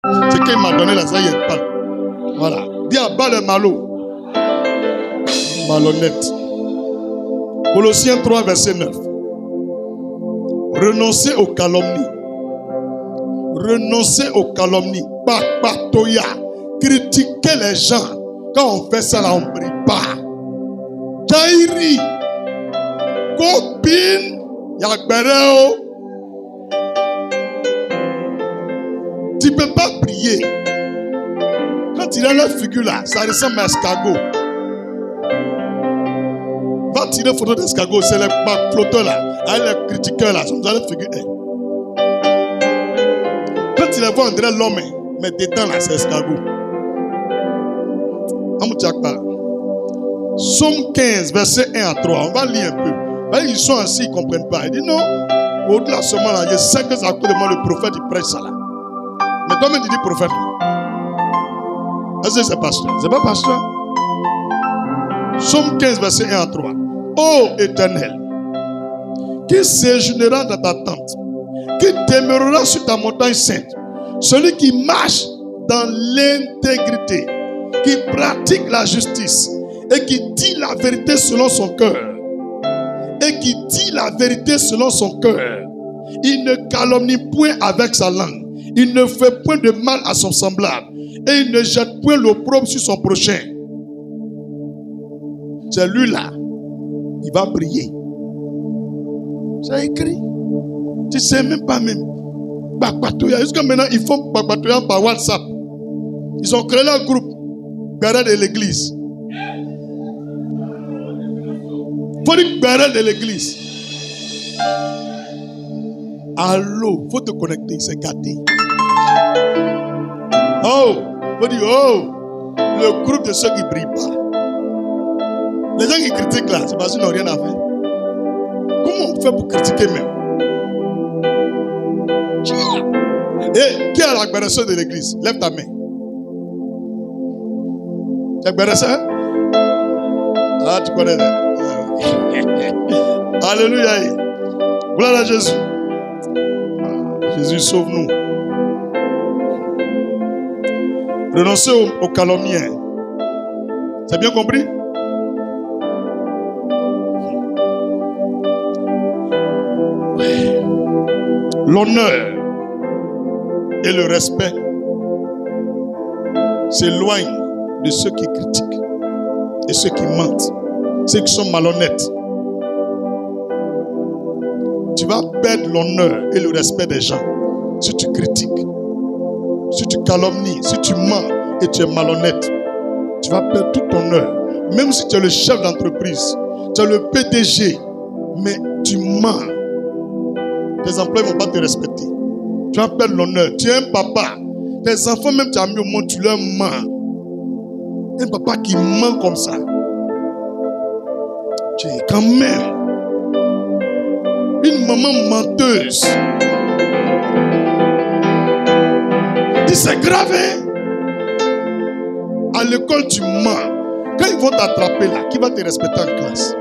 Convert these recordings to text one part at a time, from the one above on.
C'est qu'il m'a donné là, ça y est, pas. Voilà. Dis à bas le malo. Malhonnête. Colossiens 3, verset 9. Renoncez aux calomnies. Renoncez aux calomnies. Bakbatoya. Critiquez les gens. Quand on fait ça là, on ne prie pas. Jairi. Copine. Yakbereo. Tu ne peux pas prier. Quand il a la figure là, ça ressemble à escargot. Va tirer une photo d'escargot, c'est les flotteurs là, avec les critiqueurs là, sont dans la figure. Quand il les voit, on dirait l'homme, mais dedans là, c'est escargot. Somme 15, verset 1 à 3, on va lire un peu. Ils sont assis, ils ne comprennent pas. Il dit non, au-delà seulement là, je sais que c'est à cause de moi le prophète, il prêche ça là. Mais toi-même, tu dis prophète. Est-ce que c'est pasteur? C'est pas pasteur. Somme 15, verset 1 à 3. Ô Éternel, qui séjournera dans ta tente, qui demeurera sur ta montagne sainte, celui qui marche dans l'intégrité, qui pratique la justice et qui dit la vérité selon son cœur. Et qui dit la vérité selon son cœur. Il ne calomnie point avec sa langue. Il ne fait point de mal à son semblable. Et il ne jette point l'opprobre sur son prochain. C'est lui-là. Il va prier. C'est écrit. Tu ne sais même pas même. Bakbatoya. Jusqu'à maintenant, ils font Bakbatoya par WhatsApp. Ils ont créé un groupe. Béret de l'église. Il faut dire béret de l'église. Allô, il faut te connecter, c'est gâté. Oh, il faut dire, oh, le groupe de ceux qui ne brillent pas. Les gens qui critiquent là, c'est parce qu'ils n'ont rien à faire. Comment on fait pour critiquer même? Et qui a la bénédiction de l'église? Lève ta main. Tu as bénédiction? Ah, tu connais là. Alléluia. Gloire à Jésus. Jésus, sauve-nous. Renoncez aux calomniens. C'est bien compris? L'honneur et le respect s'éloignent de ceux qui critiquent et ceux qui mentent, ceux qui sont malhonnêtes. Tu vas perdre l'honneur et le respect des gens si tu critiques, si tu calomnies, si tu mens et tu es malhonnête. Tu vas perdre tout ton honneur. Même si tu es le chef d'entreprise, tu es le PDG, mais tu mens. Tes employés ne vont pas te respecter. Tu vas perdre l'honneur. Tu es un papa. Tes enfants, même tu as mis au monde, tu leur mens. Un papa qui ment comme ça. Tu es quand même une maman menteuse. Dis, c'est grave, hein? À l'école, tu mens. Quand ils vont t'attraper là, qui va te respecter en classe?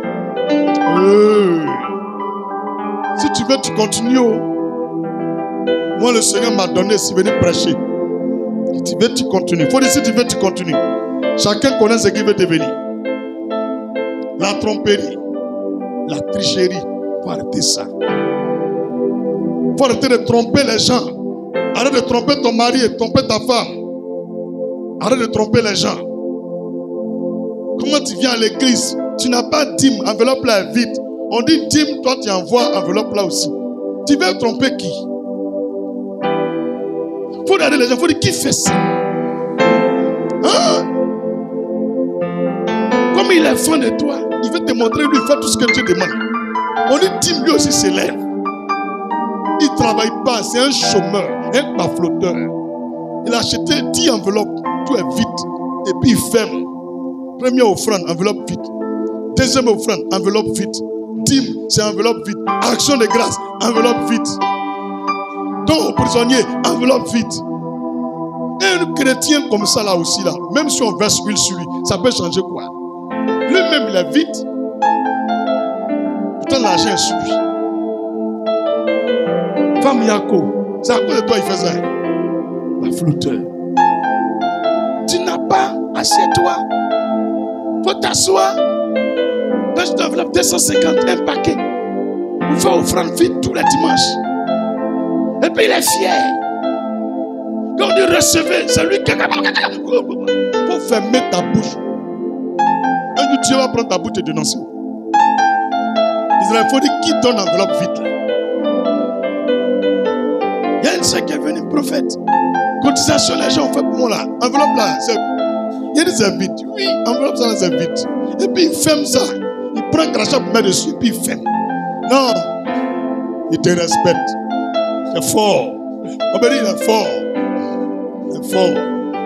Si tu veux, tu continues. Moi, le Seigneur m'a donné, si venir prêcher. Si tu veux, tu continues. Il faut dire, si tu veux, tu continues. Chacun connaît ce qu'il veut devenir. La tromperie, la tricherie. Il faut arrêter ça. Il faut arrêter de tromper les gens. Arrête de tromper ton mari et tromper ta femme. Arrête de tromper les gens. Comment tu viens à l'église? Tu n'as pas dîme, enveloppe là est vide. On dit dîme, toi tu envoies enveloppe là aussi. Tu veux tromper qui? Il faut regarder les gens, il faut dire qui fait ça? Hein? Comme il est fan de toi, il veut te montrer, lui, faire tout ce que tu demandes. On dit dîme, lui aussi s'élève. Il ne travaille pas, c'est un chômeur, un pafloteur. Il a acheté 10 enveloppes, tout est vide. Et puis il ferme. Première offrande, enveloppe vide. Deuxième offrande, enveloppe vide. Dîme, c'est enveloppe vide. Action de grâce, enveloppe vide. Don aux prisonniers, enveloppe vide. Et un chrétien comme ça là aussi, là, même si on verse l'huile sur lui, ça peut changer quoi? Lui-même, il est vide. Pourtant, l'argent est sur lui. Femme Yako, c'est à cause de toi il fait ça. Baflouteur. Tu n'as pas, assieds-toi. Faut t'asseoir. Quand je t'enveloppe 250, un paquet. Vous faites offrande vite tous les dimanches. Et puis il est fier. Quand on dit recevez, c'est lui qui... Il faut fermer ta bouche. Un jour Dieu va prendre ta bouche et te dénoncer. Il faut dire qui donne l'enveloppe vite là. Il y a une sœur qui est venue, prophète. Cotisation, les gens ont fait pour moi là. Enveloppe là, c'est... Il dit c'est vite. Oui, enveloppe ça là, c'est vite. Et puis il ferme ça. Il prend un crachat pour mettre dessus et puis il ferme. Non. Il te respecte. C'est fort. On me dit il est fort. Il est fort.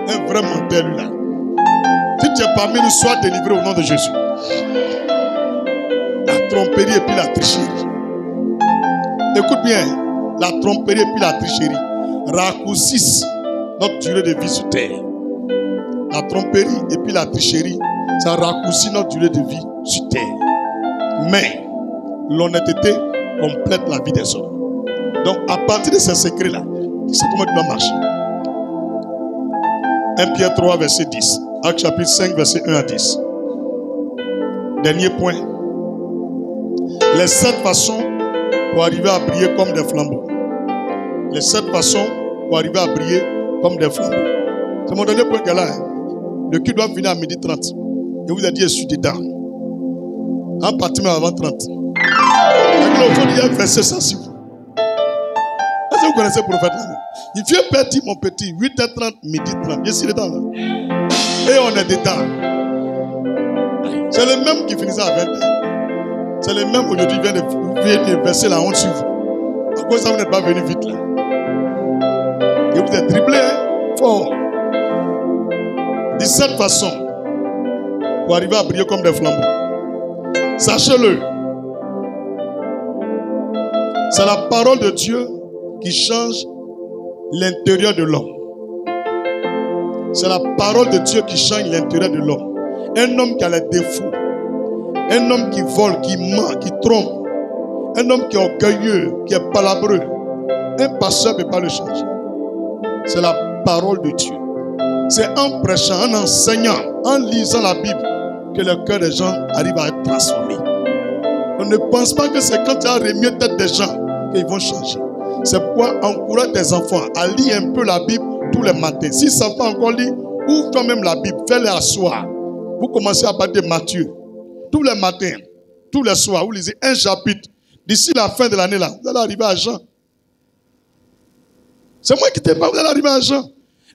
Un vrai menteur lui là. Si tu es parmi nous, sois délivré au nom de Jésus. La tromperie et puis la tricherie. Écoute bien. La tromperie et puis la tricherie raccourcissent notre durée de vie sur terre. La tromperie et puis la tricherie, ça raccourcit notre durée de vie sur terre. Mais l'honnêteté complète la vie des hommes. Donc à partir de ces secrets-là, c'est comment tu dois marcher. 1 Pierre 3, verset 10. Acte chapitre 5, verset 1 à 10. Dernier point. Les 7 façons pour arriver à briller comme des flambeaux. Les 7 façons pour arriver à briller comme des flambeaux. C'est mon dernier point qu'elle a. Le culte doit venir à 12h30. Et vous avez dit, je suis dedans. En partie même avant 30. Il y a un verset sensible. Est-ce que vous connaissez le prophète là? Il vient petit, mon petit, 8h30, 12h30. Je suis dedans là. Et on est dedans. C'est le même qui finissait à 20h. C'est le même aujourd'hui qui vient de verser la honte sur vous. À cause de ça, vous n'êtes pas venu vite là. Et vous êtes dribblé, hein? Fort. De cette façon, pour arriver à briller comme des flambeaux. Sachez-le. C'est la parole de Dieu qui change l'intérieur de l'homme. C'est la parole de Dieu qui change l'intérieur de l'homme. Un homme qui a les défauts. Un homme qui vole, qui ment, qui trompe. Un homme qui est orgueilleux, qui est palabreux. Un pasteur ne peut pas le changer. C'est la parole de Dieu. C'est en prêchant, en enseignant, en lisant la Bible que le cœur des gens arrive à être transformé. On ne pense pas que c'est quand tu as remis la tête des gens qu'ils vont changer. C'est pourquoi encourage tes enfants à lire un peu la Bible tous les matins. S'ils ne savent pas encore lire, ouvre toi-même la Bible, fais-les asseoir. Vous commencez à parler de Matthieu. Tous les matins, tous les soirs, vous lisez un chapitre. D'ici la fin de l'année là, vous allez arriver à Jean. C'est moi qui t'ai pas, vous allez arriver à Jean.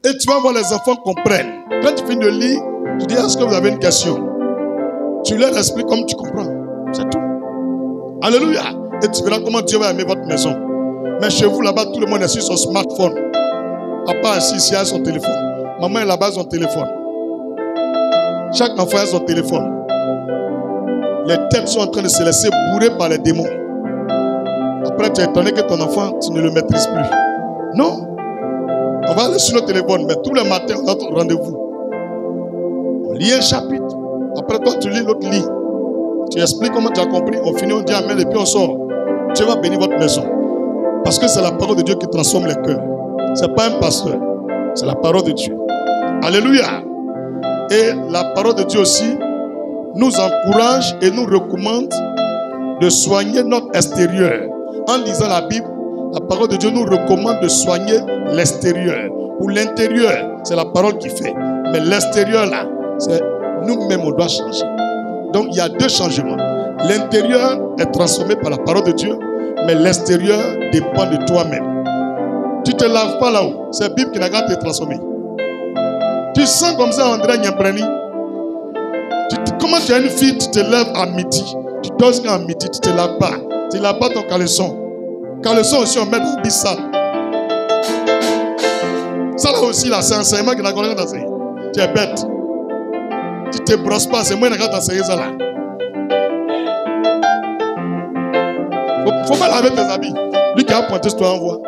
Et tu vas voir les enfants comprennent. Quand tu finis de lire, tu dis, est-ce que vous avez une question? Tu leur expliques comme tu comprends. C'est tout. Alléluia. Et tu verras comment Dieu va aimer votre maison. Mais chez vous, là-bas, tout le monde est sur son smartphone. Papa est ici, il a son téléphone. Maman est là-bas, son téléphone. Chaque enfant a son téléphone. Les têtes sont en train de se laisser bourrer par les démons. Après, tu es étonné que ton enfant, tu ne le maîtrises plus. Non. On va aller sur le téléphone, mais tous les matins, on a notre rendez-vous. On lit un chapitre. Après toi, tu lis, l'autre lit. Tu expliques comment tu as compris. On finit, on dit amen, et puis on sort. Dieu va bénir votre maison. Parce que c'est la parole de Dieu qui transforme les cœurs. Ce n'est pas un pasteur. C'est la parole de Dieu. Alléluia. Et la parole de Dieu aussi nous encourage et nous recommande de soigner notre extérieur. En lisant la Bible, la parole de Dieu nous recommande de soigner l'extérieur. Pour l'intérieur, c'est la parole qui fait. Mais l'extérieur là, c'est nous-mêmes, on doit changer. Donc il y a 2 changements. L'intérieur est transformé par la parole de Dieu, mais l'extérieur dépend de toi-même. Tu ne te laves pas là-haut. C'est la Bible qui n'a qu'à te transformer. Tu sens comme ça, André Nyampreni. Comment tu as une fille, tu te lèves à midi. Tu dors à midi, tu ne te laves pas. Tu ne laves pas ton caleçon. Caleçon aussi, on met dans le bissal. Ça là aussi, là, c'est un enseignement qui n'a qu'à t'enseigner. Tu es bête. Tu ne te brosses pas, c'est moi qui n'a qu'à t'enseigner ça là. Faut pas laver tes habits. Lui qui a pointé sur toi, on voit.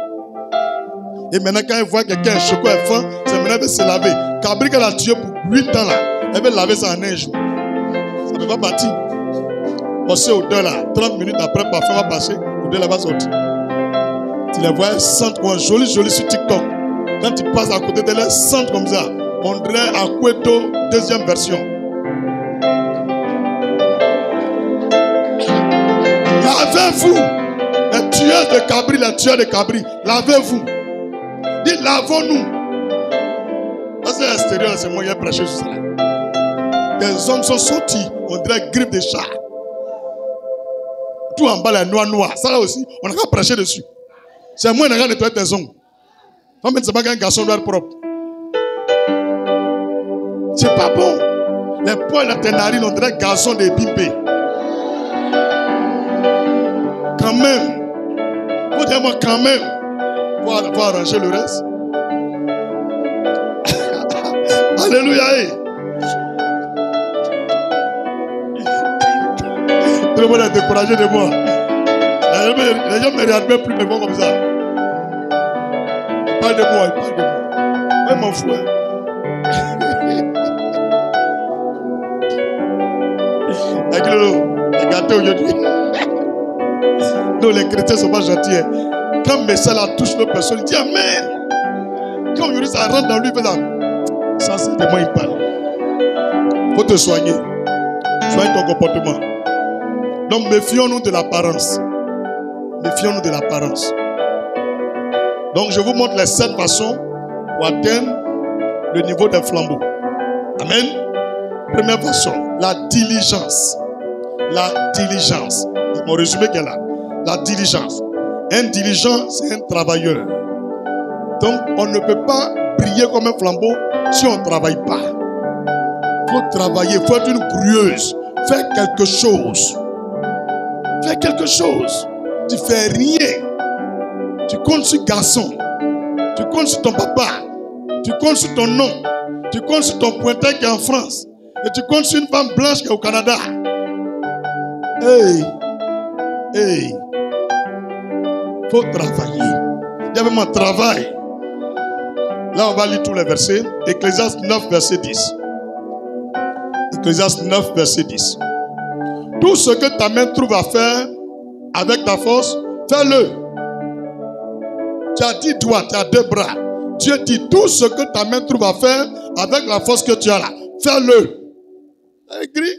Et maintenant, quand il voit quelqu'un, choco est faim, c'est maintenant qu'il va se laver. Cabri qu'elle a tué pour 8 ans là, elle va laver ça en un jour. Ça ne va pas partir. Passer odeur là, 30 minutes après, parfum va passer, odeur là va sortir. Tu les vois, sentent quoi, joli sur TikTok. Quand tu passes à côté de leur centre comme ça, on dirait à Cueto, deuxième version. Lavez-vous. Les tueurs de cabri, lavez-vous. Dites, lavons-nous. Parce que l'extérieur, c'est moi qui ai prêché sur ça. Des hommes sont sortis, on dirait griffes de chat. Tout en bas, les noirs. Ça là aussi, on n'a qu'à prêcher dessus. C'est moi qui ai nettoyé tes ongles. En fait, c'est pas qu'un garçon doit être propre. C'est pas bon. Les poils de tes narines, on dirait garçon de pimpé. Quand même. Vous dites moi quand même. Pour arranger le reste. Alléluia. Tout le monde est découragé de moi. Les gens ne me regardent même plus de moi comme ça. Ils parlent de moi, Moi, m'en fous. Les gâtés aujourd'hui. Non, les chrétiens ne sont pas gentils. Quand Messiah la touche nos personnes, il dit Amen. Quand aujourd'hui ça rentre dans lui, il fait ça. Ça, c'est de moi il parle. Il faut te soigner. Soigne ton comportement. Donc, méfions-nous de l'apparence. Méfions-nous de l'apparence. Donc, je vous montre les 7 façons pour atteindre le niveau des flambeaux. Amen. Première façon, la diligence. La diligence. C'est mon résumé qui est là. La diligence. Un diligent, c'est un travailleur. Donc, on ne peut pas briller comme un flambeau si on ne travaille pas. Il faut travailler, il faut être une grouilleuse. Faire quelque chose. Fais quelque chose. Tu fais rien. Tu comptes sur garçon. Tu comptes sur ton papa. Tu comptes sur ton nom. Tu comptes sur ton pointeur qui est en France. Et tu comptes sur une femme blanche qui est au Canada. Hey. Hey. Faut travailler. Il y a même un travail. Là, on va lire tous les versets. Ecclésiaste 9, verset 10. Ecclésiaste 9, verset 10. Tout ce que ta main trouve à faire avec ta force, fais-le. Tu as dit doigt, tu as 2 bras. Dieu dit tout ce que ta main trouve à faire avec la force que tu as là, fais-le. Écrit.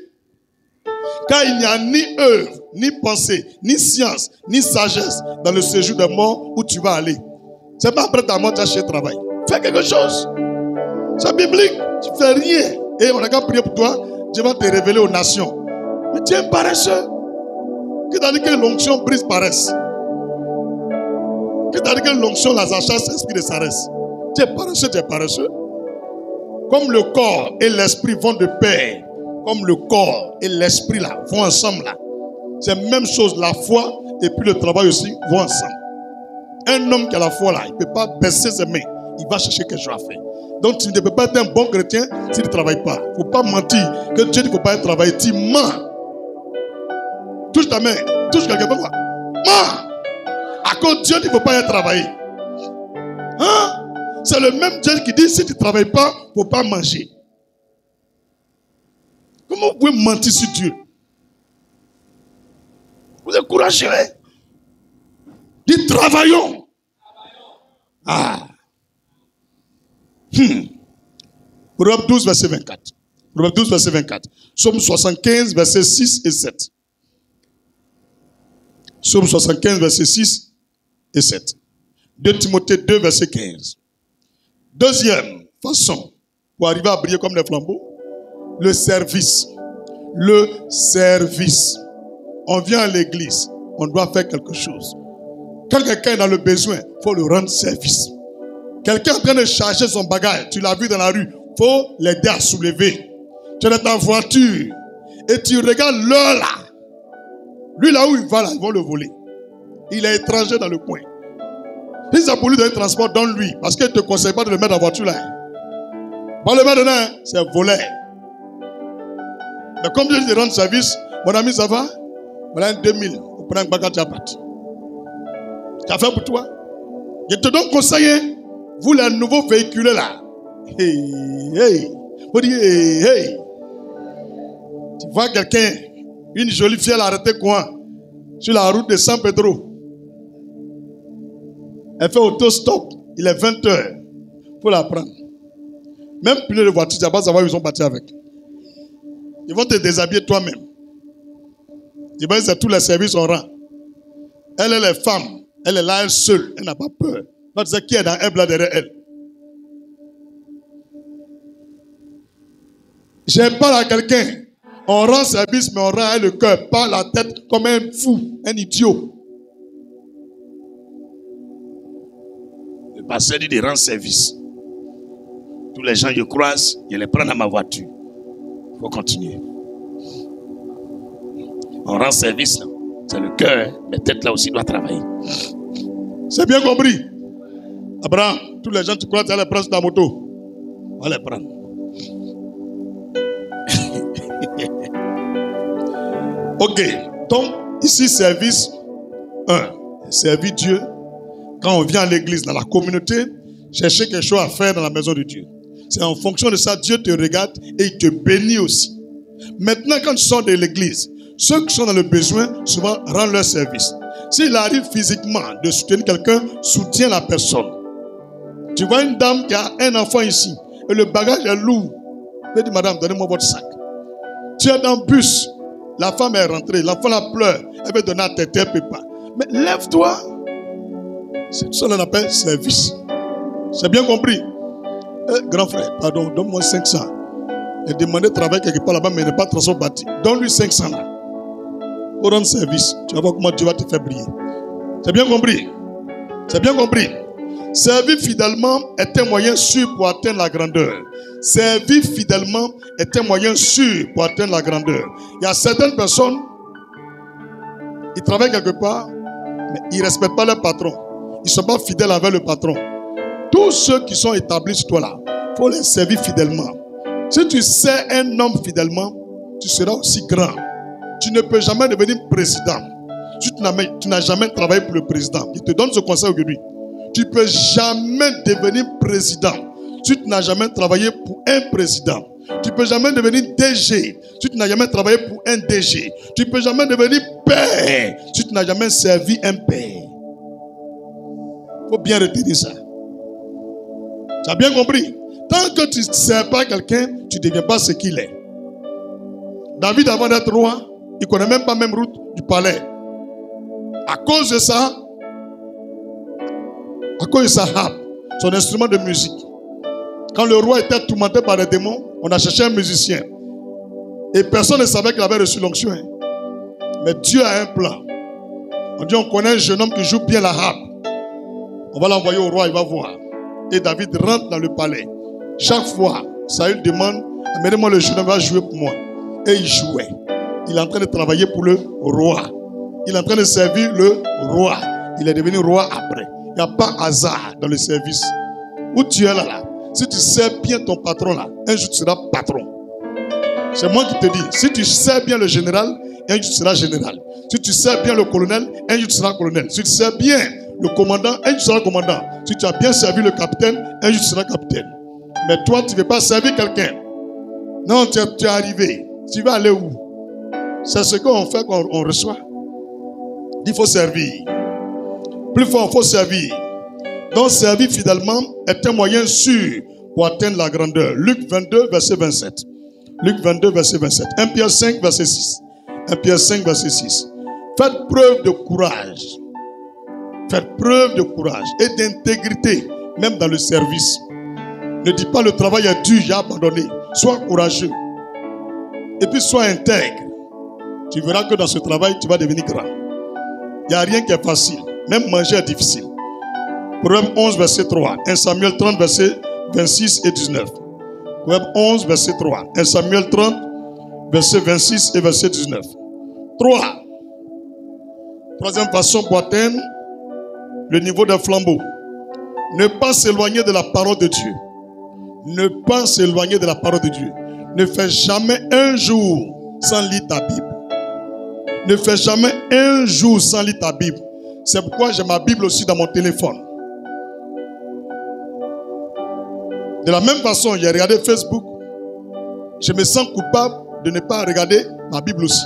Car il n'y a ni œuvre, ni pensée, ni science, ni sagesse dans le séjour des morts où tu vas aller. C'est pas après ta mort, tu as cherché travail. Fais quelque chose. C'est biblique. Tu fais rien. Et on a qu'à prier pour toi. Dieu va te révéler aux nations. Mais tu es un paresseux. Qui t'a dit que l'onction brise paresse? Qui t'a dit que l'onction la chasse l'esprit de saresse? Tu es paresseux, tu es paresseux. Comme le corps et l'esprit vont de pair. Comme le corps et l'esprit là vont ensemble là. C'est la même chose. La foi et puis le travail aussi vont ensemble. Un homme qui a la foi là, il ne peut pas baisser ses mains. Il va chercher quelque chose à faire. Donc tu ne peux pas être un bon chrétien si tu ne travailles pas. Il ne faut pas mentir que Dieu ne faut pas travailler. Tu mens. Touche ta main. Touche quelqu'un. Mens. À cause de Dieu ne faut pas y travailler. Hein? C'est le même Dieu qui dit si tu ne travailles pas, il ne faut pas manger. Comment vous pouvez mentir sur Dieu? Vous êtes courageux. Dites travaillons. Ah. Proverbe 12, verset 24. Proverbe 12, verset 24. Psaume 75, verset 6 et 7. Psaume 75, verset 6 et 7. 2 Timothée 2, verset 15. Deuxième façon pour arriver à briller comme des flambeaux, le service. Le service. On vient à l'église, on doit faire quelque chose. Quand quelqu'un est dans le besoin, il faut le rendre service. Quelqu'un est en train de charger son bagage, tu l'as vu dans la rue, il faut l'aider à soulever. Tu es dans ta voiture et tu regardes l'heure là. Lui là où il va là, ils vont le voler. Il est étranger dans le coin. Si ça pour lui donner transport, donne-lui. Parce qu'il ne te conseille pas de le mettre dans la voiture là. Pas le mettre dedans, c'est volé. Mais comme je te rends service, mon ami, ça va? Voilà un 2000. Vous prenez un bagage, tu as parti. Tu as fait pour toi. Je te donne conseil, vous les nouveaux véhiculés là. Hey, hey. Vous dites, hey, hey. Tu vois quelqu'un, une jolie fille, elle a arrêté quoi? Sur la route de San Pedro. Elle fait autostop. Il est 20h. faut la prendre. Même pneu de voiture, tu ne vas pas savoir où ils sont partis avec. Ils vont te déshabiller toi-même. Ils vont dire tous les services en rang. Elle est femme. Elle est là, elle seule. Elle n'a pas peur. Tu sais qui est dans elle là derrière elle. Je parle à quelqu'un. On rend service, mais on rend le cœur, pas la tête comme un fou, un idiot. Le pasteur dit de rendre service. Tous les gens que je croise, je les prends dans ma voiture. Il faut continuer. On rend service, là. C'est le cœur, mais tête là aussi doit travailler. C'est bien compris. Abraham, tous les gens que tu crois, tu vas les prendre sur ta moto. On va les prendre. Ok. Donc, ici, service 1. Servir Dieu. Quand on vient à l'église, dans la communauté, chercher quelque chose à faire dans la maison de Dieu. C'est en fonction de ça, Dieu te regarde et il te bénit aussi. Maintenant, quand tu sors de l'église, ceux qui sont dans le besoin, souvent, rendent leur service. S'il arrive physiquement de soutenir quelqu'un, soutiens la personne. Tu vois une dame qui a un enfant ici, et le bagage est lourd. Elle dit, madame, donnez-moi votre sac. Tu es dans le bus, la femme est rentrée, l'enfant la pleure, elle veut donner à tête, elle ne peut pas. Mais lève-toi. C'est ça qu'on appelle service. C'est bien compris. Grand frère, pardon, donne-moi 500. Il demandait de travailler quelque part là-bas, mais il n'est pas transport bâti. Donne-lui 500 là. Pour rendre service, tu vas voir comment tu vas te faire briller. C'est bien compris. C'est bien compris. Servir fidèlement est un moyen sûr pour atteindre la grandeur. Servir fidèlement est un moyen sûr pour atteindre la grandeur. Il y a certaines personnes, ils travaillent quelque part, mais ils ne respectent pas leur patron. Ils ne sont pas fidèles avec le patron. Tous ceux qui sont établis sur toi là, il faut les servir fidèlement. Si tu sers un homme fidèlement, tu seras aussi grand. Tu ne peux jamais devenir président. Si tu n'as jamais travaillé pour le président, il te donne ce conseil aujourd'hui. Tu ne peux jamais devenir président si tu n'as jamais travaillé pour un président. Tu ne peux jamais devenir DG si tu n'as jamais travaillé pour un DG. Tu ne peux jamais devenir père si tu n'as jamais servi un père. Il faut bien retenir ça. Tu as bien compris? Tant que tu ne sers pas quelqu'un, tu ne deviens pas ce qu'il est. David, avant d'être roi, il ne connaît même pas la même route du palais. À cause de ça, harpe, son instrument de musique. Quand le roi était tourmenté par les démons, on a cherché un musicien. Et personne ne savait qu'il avait reçu l'onction. Mais Dieu a un plan. On dit, on connaît un jeune homme qui joue bien la harpe. On va l'envoyer au roi, il va voir. Et David rentre dans le palais. Chaque fois, Saül demande, amenez-moi le jeune homme, va jouer pour moi. Et il jouait. Il est en train de travailler pour le roi. Il est en train de servir le roi. Il est devenu roi après. Il n'y a pas hasard dans le service. Où tu es là. Si tu sers bien ton patron là, un jour tu seras patron. C'est moi qui te dis. Si tu sers bien le général, un jour tu seras général. Si tu sers bien le colonel, un jour tu seras colonel. Si tu sers bien le commandant, un jour tu seras commandant. Si tu as bien servi le capitaine, un jour tu seras capitaine. Mais toi, tu ne veux pas servir quelqu'un. Non, tu es arrivé. Tu vas aller où? C'est ce qu'on fait quand on reçoit. Il faut servir. Plus fort, il faut servir. Donc, servir fidèlement est un moyen sûr pour atteindre la grandeur. Luc 22, verset 27. Luc 22, verset 27. 1 Pierre 5, verset 6. 1 Pierre 5, verset 6. Faites preuve de courage. Faites preuve de courage et d'intégrité, même dans le service. Ne dis pas le travail est dur, j'ai abandonné. Sois courageux. Et puis sois intègre. Tu verras que dans ce travail, tu vas devenir grand. Il n'y a rien qui est facile. Même manger est difficile. Proverbe 11, verset 3. 1 Samuel 30, verset 26 et 19. Proverbe 11, verset 3. 1 Samuel 30, verset 26 et verset 19. 3. Troisième façon pour atteindre le niveau d'un flambeau. Ne pas s'éloigner de la parole de Dieu. Ne pas s'éloigner de la parole de Dieu. Ne fais jamais un jour sans lire ta Bible. Ne fais jamais un jour sans lire ta Bible. C'est pourquoi j'ai ma Bible aussi dans mon téléphone. De la même façon, j'ai regardé Facebook. Je me sens coupable de ne pas regarder ma Bible aussi.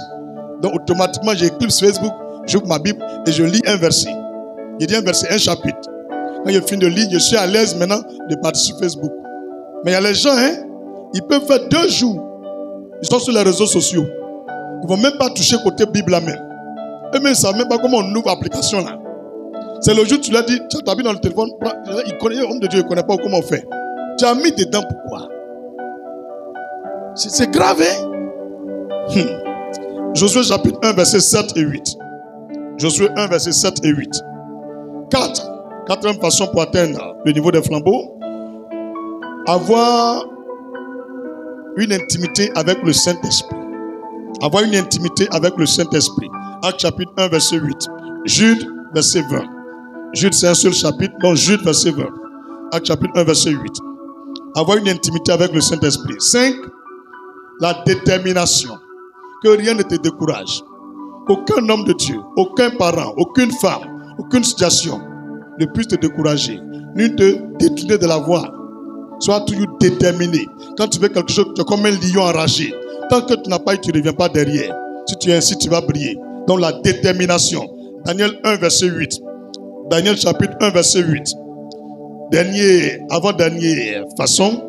Donc automatiquement, j'éclipse Facebook, j'ouvre ma Bible et je lis un verset. Je dis un verset, un chapitre. Quand je finis de lire, je suis à l'aise maintenant de partir sur Facebook. Mais il y a les gens, ils peuvent faire 2 jours. Ils sont sur les réseaux sociaux. Ils ne vont même pas toucher côté Bible là même. Eux-mêmes, ils ne savent même pas comment on ouvre l'application là. C'est le jour où tu l'as dit, tu as mis dans le téléphone, il connaît, homme de Dieu, il ne connaît pas comment on fait. Tu as mis dedans pourquoi? C'est grave, hein? Josué chapitre 1, verset 7 et 8. Josué 1, verset 7 et 8. 4. Quatrième façon pour atteindre le niveau des flambeaux. Avoir une intimité avec le Saint-Esprit. Avoir une intimité avec le Saint-Esprit. Acte chapitre 1, verset 8. Jude, verset 20. Jude, c'est un seul chapitre. Donc Jude, verset 20. Acte chapitre 1, verset 8. Avoir une intimité avec le Saint-Esprit. 5. La détermination. Que rien ne te décourage. Aucun homme de Dieu, aucun parent, aucune femme, aucune situation ne puisse te décourager, ni te détourner de la voie. Sois toujours déterminé. Quand tu veux quelque chose, tu es comme un lion enragé. Tant que tu n'as pas eu, tu ne reviens pas derrière. Si tu es ainsi, tu vas briller. Donc la détermination. Daniel 1, verset 8. Daniel chapitre 1, verset 8. Avant-dernière façon,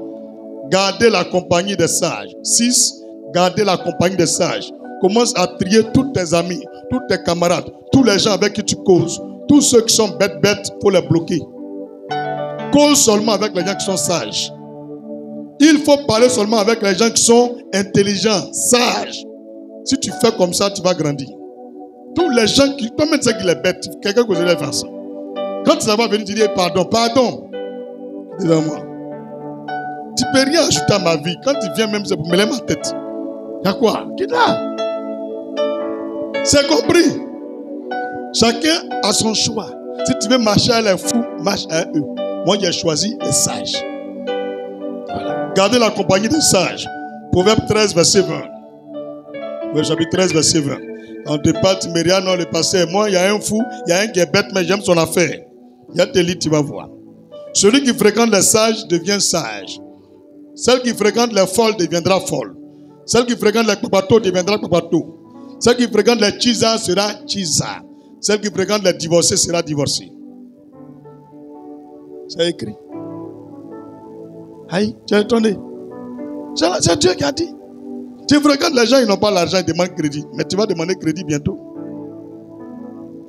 garder la compagnie des sages. 6. Garder la compagnie des sages. Commence à trier tous tes amis, tous tes camarades, tous les gens avec qui tu causes. Tous ceux qui sont bêtes, il faut les bloquer. Cause seulement avec les gens qui sont sages. Il faut parler seulement avec les gens qui sont intelligents, sages. Si tu fais comme ça, tu vas grandir. Tous les gens qui... Toi-même, tu sais qu'il est bête. Quelqu'un qui les fait ça. Quand ça va venir, tu dis pardon, pardon. Dis-moi. Tu ne peux rien ajouter à ma vie. Quand tu viens même, c'est pour mêler ma tête. Il y a quoi? Quitte là. C'est compris. Chacun a son choix. Si tu veux marcher à les fous, marche à eux. Moi, j'ai choisi les sages. Voilà. Gardez la compagnie des sages. Proverbe 13, verset 20. Proverbe chapitre 13, verset 20. On te parle, tu me dis, non, le passé. Moi, il y a un fou, il y a un qui est bête, mais j'aime son affaire. Il y a tes livres, tu vas voir. Celui qui fréquente les sages devient sage. Celle qui fréquente les folles deviendra folle. Celle qui fréquente les papatos deviendra papato. Celle qui fréquente les chisa sera chisa. Celle qui fréquente les divorcés sera divorcée. C'est écrit. Aïe, tu as étonné. C'est Dieu qui a dit. Tu fréquentes les gens, ils n'ont pas l'argent, ils demandent crédit. Mais tu vas demander crédit bientôt.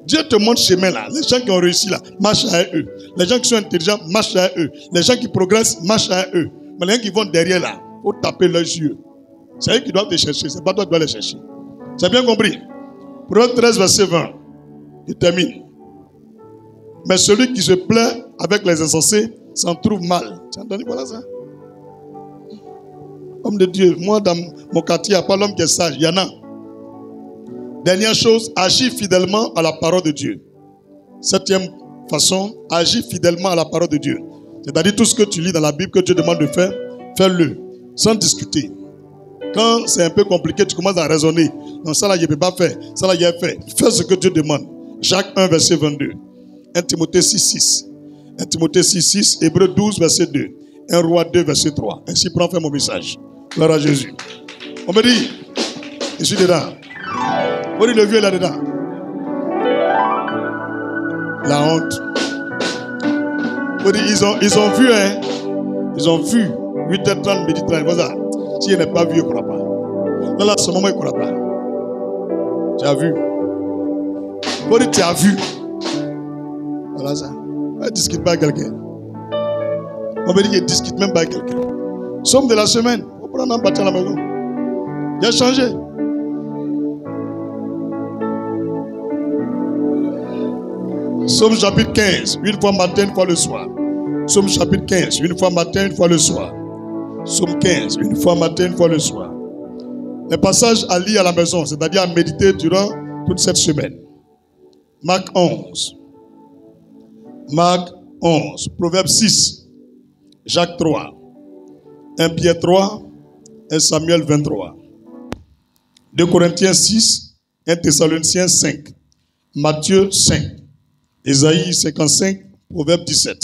Dieu te montre ce chemin là. Les gens qui ont réussi là, marche à eux. Les gens qui sont intelligents, marche à eux. Les gens qui progressent, marche à eux. Mais les gens qui vont derrière là, il faut taper leurs yeux. C'est eux qui doivent te chercher, c'est pas toi qui dois les chercher. C'est bien compris. Proverbe 13, verset 20. Il termine. Mais celui qui se plaît avec les insensés s'en trouve mal. Tu as entendu voilà ça? Homme de Dieu, moi dans mon quartier, il n'y a pas l'homme qui est sage, il y en a. Dernière chose, agis fidèlement à la parole de Dieu. 7e façon, agis fidèlement à la parole de Dieu. C'est-à-dire tout ce que tu lis dans la Bible que Dieu demande de faire, fais-le, sans discuter. Quand c'est un peu compliqué, tu commences à raisonner. Non, ça là, je ne peux pas faire. Ça là, j'ai fait. Fais ce que Dieu demande. Jacques 1, verset 22. 1 Timothée 6, 6. 1 Timothée 6, 6. Hébreux 12, verset 2. 1 Roi 2, verset 3. Ainsi, prends faire mon message. Gloire à Jésus. On me dit, je suis dedans. On dit, le vieux est là-dedans. La honte. On dit, ils ont vu, hein. Ils ont vu. 8h30, midi 30. Voilà. Si il n'est pas vu, il ne croit pas. Là, là, ce moment, il ne croit pas. Tu as vu. On dit, tu as vu. Voilà ça. On ne discute pas avec quelqu'un. On me dit, il ne discute même pas avec quelqu'un. Somme de la semaine. On prend un bâtiment à la maison. Il a changé. Somme chapitre 15. Une fois matin, une fois le soir. Somme chapitre 15. Une fois matin, une fois le soir. Somme 15. Une fois matin, une fois le soir. Les passages à lire à la maison, c'est-à-dire à méditer durant toute cette semaine. Marc 11. Marc 11. Proverbe 6. Jacques 3. 1 Pierre 3. 1 Samuel 23. 2 Corinthiens 6. 1 Thessaloniciens 5. Matthieu 5. Ésaïe 55. Proverbe 17.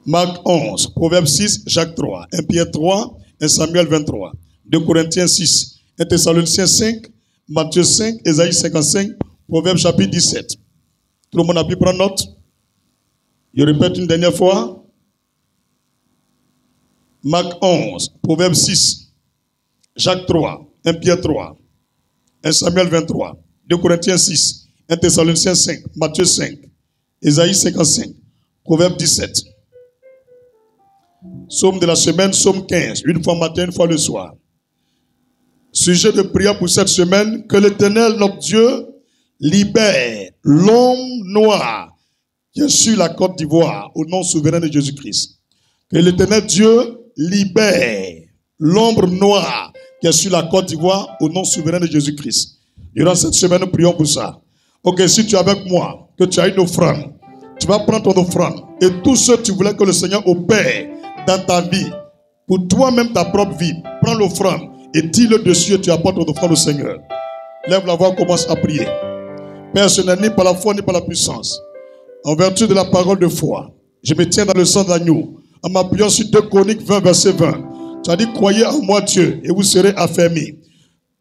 Marc 11. Proverbe 6. Jacques 3. 1 Pierre 3. 1 Samuel 23. 2 Corinthiens 6. 1 Thessaloniciens 5. Matthieu 5. Ésaïe 55. Proverbe chapitre 17. Tout le monde a pu prendre note? Je répète une dernière fois. Marc 11, Proverbe 6, Jacques 3, 1 Pierre 3, 1 Samuel 23, 2 Corinthiens 6, 1 Thessaloniciens 5, Matthieu 5, Ésaïe 55, Proverbe 17. Psaume de la semaine, Psaume 15, une fois matin, une fois le soir. Sujet de prière pour cette semaine, que l'Éternel, notre Dieu, libère l'homme noir qui est sur la côte d'Ivoire au nom souverain de Jésus-Christ. Que l'Éternel Dieu libère l'ombre noire qui est sur la côte d'Ivoire au nom souverain de Jésus-Christ. Durant cette semaine, nous prions pour ça. Ok, si tu es avec moi, que tu as une offrande, tu vas prendre ton offrande et tout ce que tu voulais que le Seigneur opère dans ta vie, pour toi-même ta propre vie, prends l'offrande et dis-le dessus et tu apportes ton offrande au Seigneur. Lève la voix, commence à prier. Père, ce n'est ni par la foi ni par la puissance. En vertu de la parole de foi, je me tiens dans le sang de l'agneau, en m'appuyant sur 2 Chroniques 20, verset 20. Tu as dit, croyez en moi Dieu, et vous serez affermis.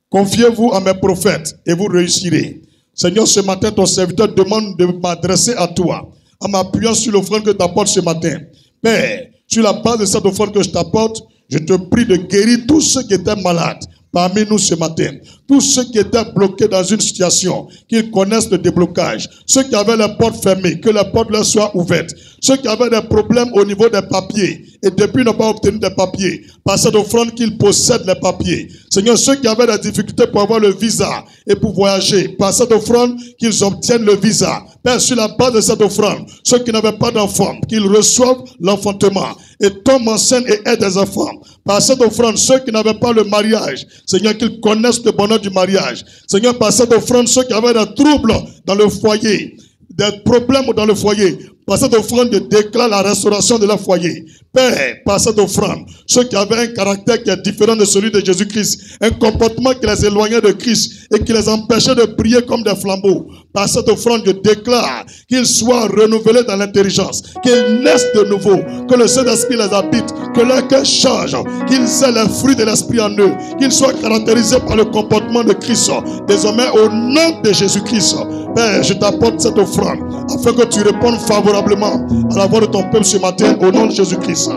Confiez-vous à mes prophètes, et vous réussirez. Seigneur, ce matin, ton serviteur demande de m'adresser à toi, en m'appuyant sur l'offrande que tu apportes ce matin. Père, sur la base de cette offrande que je t'apporte, je te prie de guérir tous ceux qui étaient malades parmi nous ce matin. Tous ceux qui étaient bloqués dans une situation, qu'ils connaissent le déblocage. Ceux qui avaient les portes fermées, que les portes leur soient ouvertes. Ceux qui avaient des problèmes au niveau des papiers et depuis n'ont pas obtenu des papiers, par cette offrande qu'ils possèdent les papiers. Seigneur, ceux qui avaient des difficultés pour avoir le visa et pour voyager, par cette offrande qu'ils obtiennent le visa. Père, sur la base de cette offrande, ceux qui n'avaient pas d'enfants, qu'ils reçoivent l'enfantement et tombent enceintes et aident des enfants. Par cette offrande, ceux qui n'avaient pas le mariage, Seigneur, qu'ils connaissent le bonheur du mariage. Seigneur, par cette offrande, ceux qui avaient des troubles dans le foyer, des problèmes dans le foyer, par cette offrande, je déclare la restauration de leur foyer. Père, par cette offrande, ceux qui avaient un caractère qui est différent de celui de Jésus-Christ, un comportement qui les éloignait de Christ et qui les empêchait de prier comme des flambeaux, par cette offrande, je déclare qu'ils soient renouvelés dans l'intelligence, qu'ils naissent de nouveau, que le Saint-Esprit les habite, que leur cœur change, qu'ils aient les fruits de l'Esprit en eux, qu'ils soient caractérisés par le comportement de Christ. Désormais, au nom de Jésus-Christ, Père, je t'apporte cette offrande afin que tu répondes favorablement à la voix de ton peuple ce matin au nom de Jésus-Christ.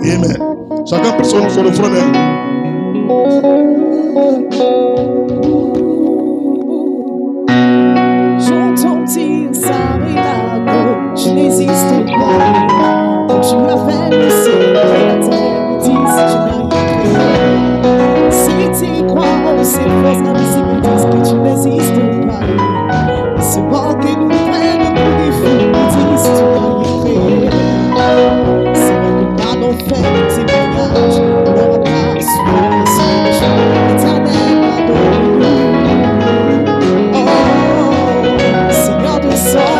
Amen. Chacun prie son offrande. J'entends dire ça et là, je n'existe pas. Tu m'as fait le ciel et la terre, dis si tu n'as rien créé. Si tu crois en ces forces invisibles, dis que tu n'existes pas. C'est moi qui nous prenne pour des fous, dis si tu n'as rien créé. C'est vrai que par nos faits, nos témoignages, on n'aura pas su la solution. Éternel, pardonne-nous. Seigneur de sang,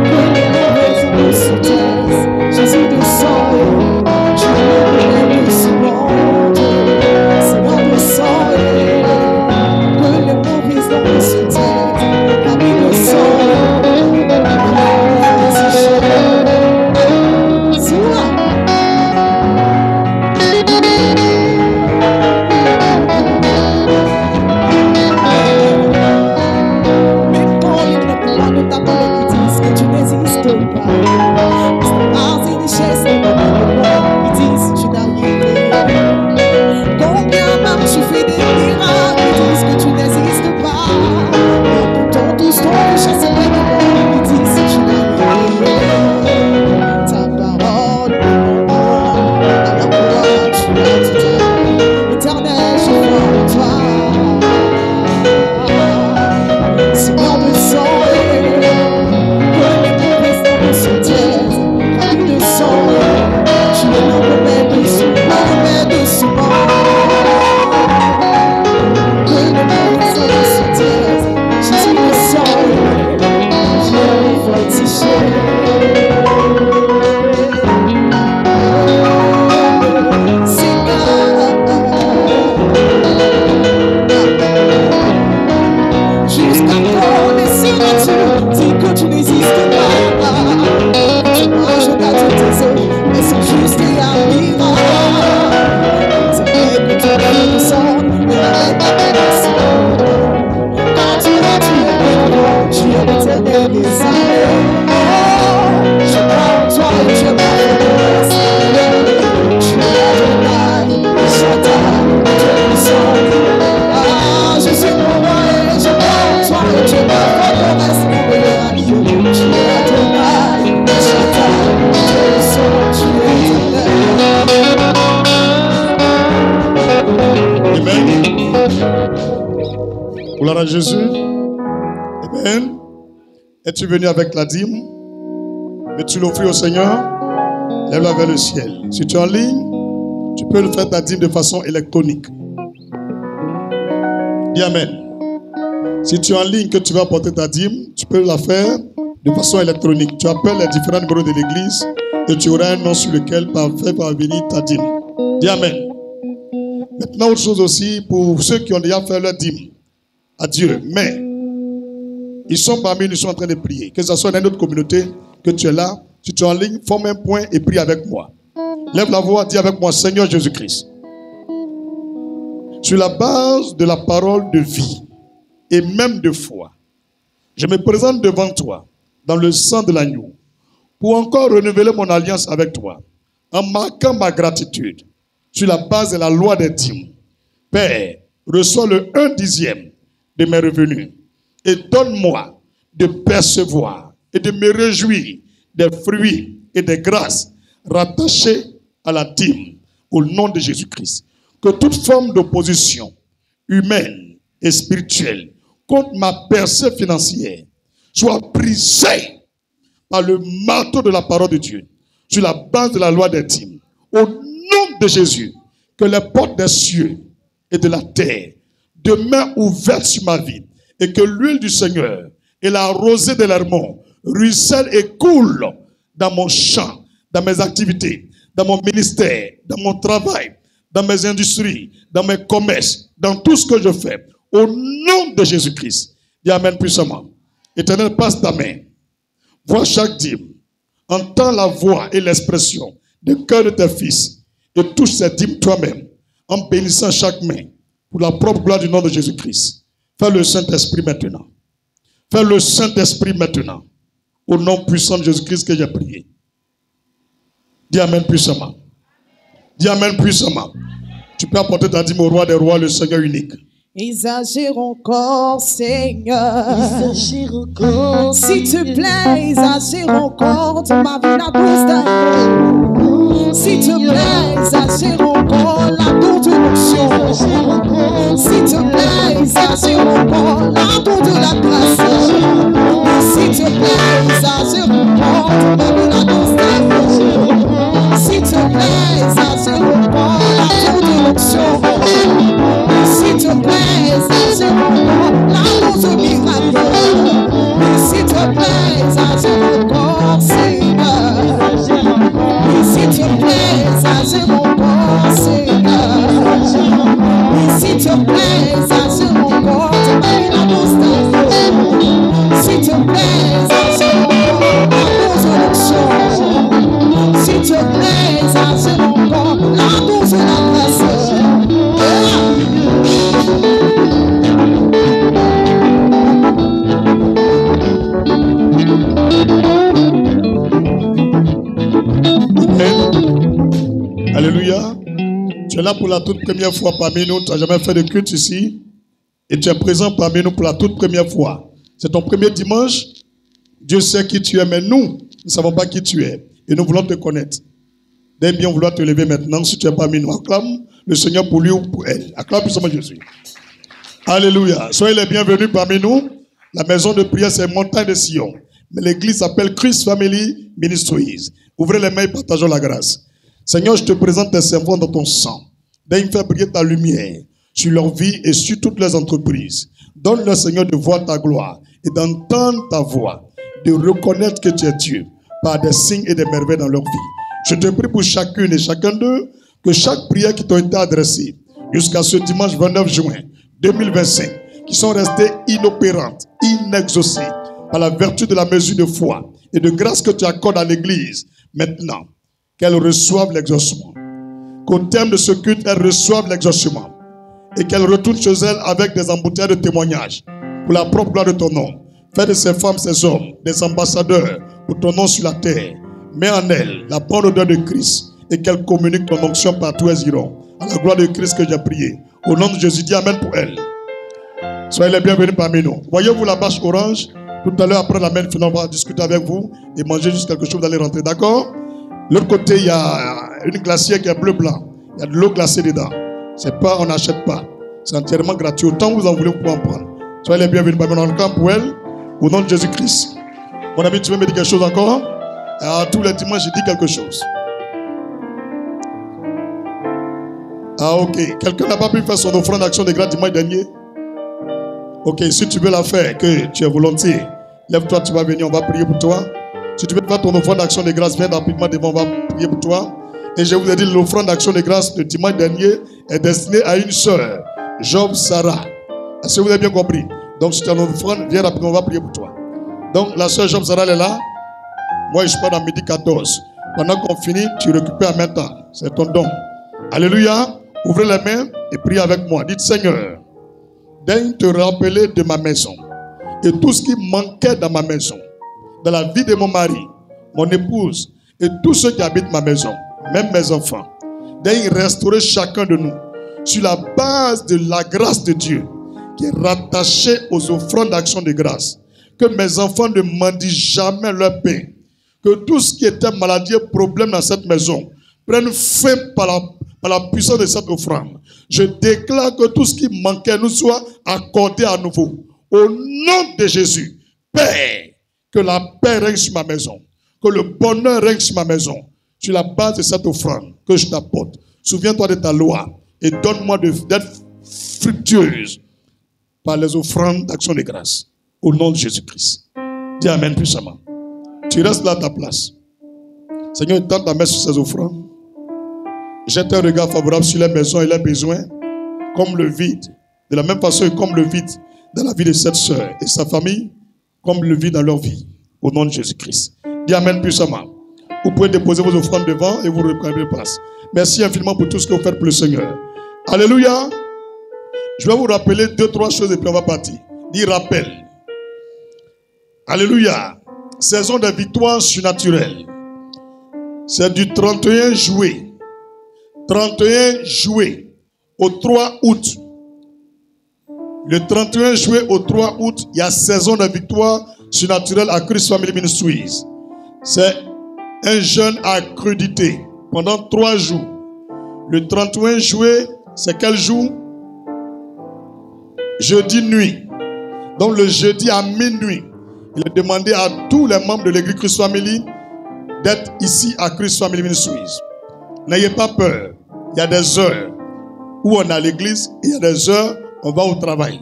que les mauvaises nous se taisent. Jésus de sang, tu es de ce monde. Seigneur de sang, que les mauvaises nous se taisent. Parmi le sang, c'est moi. Gloire à Jésus. Amen. Es-tu venu avec la dîme? Veux-tu l'offrir au Seigneur? Lève-la vers le ciel. Si tu es en ligne, tu peux le faire ta dîme de façon électronique. Dis Amen. Si tu es en ligne que tu vas apporter ta dîme, tu peux la faire de façon électronique. Tu appelles les différents numéros de l'église et tu auras un nom sur lequel fait parvenir ta dîme. Dis Amen. Maintenant, autre chose aussi pour ceux qui ont déjà fait leur dîme à Dieu, mais ils sont parmi nous, ils sont en train de prier. Que ce soit dans une autre communauté, que tu es là, si tu es en ligne, forme un point et prie avec moi. Lève la voix, dis avec moi, Seigneur Jésus-Christ. Sur la base de la parole de vie et même de foi, je me présente devant toi dans le sang de l'agneau pour encore renouveler mon alliance avec toi en marquant ma gratitude sur la base de la loi des dîmes. Père, reçois le 1/10 de mes revenus et donne-moi de percevoir et de me réjouir des fruits et des grâces rattachés à la dîme au nom de Jésus-Christ. Que toute forme d'opposition humaine et spirituelle contre ma percée financière soit brisée par le marteau de la parole de Dieu sur la base de la loi des dîmes. Au nom de Jésus, que les portes des cieux et de la terre demeurent ouvertes sur ma vie et que l'huile du Seigneur et la rosée de l'Hermon ruissellent et coulent dans mon champ, dans mes activités, dans mon ministère, dans mon travail, dans mes industries, dans mes commerces, dans tout ce que je fais. Au nom de Jésus-Christ, dis Amen puissamment. Éternel, passe ta main. Vois chaque dîme. Entends la voix et l'expression du cœur de tes fils et touche ces dîmes toi-même en bénissant chaque main pour la propre gloire du nom de Jésus-Christ. Fais le Saint-Esprit maintenant. Fais le Saint-Esprit maintenant. Au nom puissant de Jésus-Christ que j'ai prié. Dis Amen puissamment. Dis Amen puissamment. Tu peux apporter ta dîme au roi des rois, le Seigneur unique. Exagère encore, Seigneur. Exagère encore. S'il te plaît, exagère encore de ma vie la douce d'amour. S'il te plaît, exagère encore la douce de l'onction. S'il te plaît, exagère encore la douce de la grâce. S'il te plaît, exagère encore de ma vie la douce d'amour. S'il te plaît, exagère encore la douce de l'onction. S'il te plaît, exagère encore la dose miracle. S'il te plaît, exagère encore, Seigneur. S'il te plaît, exagère encore, Seigneur. S'il te plaît, exagère encore, la dose d'amour. S'il te plaît, exagère encore la dose d'onction. S'il te plaît, exagère encore la dose de la grâce. Alléluia. Tu es là pour la toute première fois parmi nous. Tu n'as jamais fait de culte ici. Et tu es présent parmi nous pour la toute première fois. C'est ton premier dimanche. Dieu sait qui tu es, mais nous ne savons pas qui tu es. Et nous voulons te connaître. D'ailleurs, bien vouloir te lever maintenant si tu es parmi nous. Acclame le Seigneur pour lui ou pour elle. Acclame puissamment Jésus. Alléluia. Soyez les bienvenus parmi nous. La maison de prière, c'est Montagne de Sion. Mais l'église s'appelle Christ Family Ministries. Ouvrez les mains et partageons la grâce. Seigneur, je te présente tes servants dans ton sang. Daigne faire briller ta lumière sur leur vie et sur toutes les entreprises. Donne-leur, Seigneur, de voir ta gloire et d'entendre ta voix, de reconnaître que tu es Dieu par des signes et des merveilles dans leur vie. Je te prie pour chacune et chacun d'eux que chaque prière qui t'a été adressée jusqu'à ce dimanche 29 juin 2025, qui sont restées inopérantes, inexaucées par la vertu de la mesure de foi et de grâce que tu accordes à l'église, maintenant, qu'elles reçoivent l'exaucement. Qu'au terme de ce culte, elles reçoivent l'exaucement. Et qu'elles retournent chez elles avec des embouteillages de témoignages pour la propre gloire de ton nom. Fais de ces femmes, ces hommes, des ambassadeurs pour ton nom sur la terre. Mets en elles la bonne odeur de Christ et qu'elles communiquent ton onction partout où elles iront. À la gloire de Christ que j'ai prié. Au nom de Jésus, dis Amen pour elles. Soyez les bienvenus parmi nous. Voyez-vous la bâche orange? Tout à l'heure, après la main finale, on va discuter avec vous et manger juste quelque chose, vous allez rentrer, d'accord? L'autre côté, il y a une glacière qui est bleu-blanc. Il y a de l'eau glacée dedans. C'est pas, on n'achète pas. C'est entièrement gratuit. Autant vous en voulez, vous pouvez en prendre. Soyez les bienvenus. Maintenant, on camp pour elle. Au nom de Jésus-Christ. Mon ami, tu veux me dire quelque chose encore? Tous les dimanches, je dis quelque chose. Ok. Quelqu'un n'a pas pu faire son offrande d'action de grâce dimanche dernier? Ok, si tu veux la faire, que tu es volontiers, lève-toi, tu vas venir, on va prier pour toi. Si tu veux faire ton offrande d'action de grâce, viens rapidement devant, on va prier pour toi. Et je vous ai dit, l'offrande d'action de grâce de dimanche dernier est destinée à une sœur, Job Sarah. Est-ce que vous avez bien compris? Donc, si tu as une offrande, viens rapidement, on va prier pour toi. Donc, la sœur Job Sarah, elle est là. Moi, je pars dans midi 14. Pendant qu'on finit, tu récupères en même temps. C'est ton don. Alléluia. Ouvrez les mains et priez avec moi. Dites, Seigneur, daigne te rappeler de ma maison et tout ce qui manquait dans ma maison, dans la vie de mon mari, mon épouse et tous ceux qui habitent ma maison, même mes enfants. Daigne restaurer chacun de nous sur la base de la grâce de Dieu qui est rattachée aux offrandes d'action de grâce. Que mes enfants ne mendient jamais leur pain. Que tout ce qui était maladie et problème dans cette maison prenne fin par la puissance de cette offrande. Je déclare que tout ce qui manquait nous soit accordé à nouveau. Au nom de Jésus, Père, que la paix règne sur ma maison. Que le bonheur règne sur ma maison. Sur la base de cette offrande que je t'apporte. Souviens-toi de ta loi et donne-moi d'être fructueuse par les offrandes d'action de grâce. Au nom de Jésus-Christ. Dis Amen puissamment. Tu restes là à ta place. Seigneur, tente ta main sur ces offrandes. Jette un regard favorable sur les maisons et les besoins, comme le vide. De la même façon, comme le vide dans la vie de cette sœur et sa famille, comme le vide dans leur vie. Au nom de Jésus-Christ. Dis Amen puissamment. Vous pouvez déposer vos offrandes devant et vous reprenez place. Merci infiniment pour tout ce que vous faites pour le Seigneur. Alléluia. Je vais vous rappeler 2-3 choses et puis on va partir. Dis rappel. Alléluia. Saison de victoire surnaturelle. C'est du 31 juillet. 31 juillet au 3 août. Le 31 juillet au 3 août, il y a saison de victoire surnaturelle à Christ Family Ministries. C'est un jeûne accrédité pendant 3 jours. Le 31 juillet, c'est quel jour? Jeudi nuit. Donc le jeudi à minuit, il est demandé à tous les membres de l'église Christ Family d'être ici à Christ Family Ministries. N'ayez pas peur. Il y a des heures où on est à l'église et il y a des heures où on va au travail.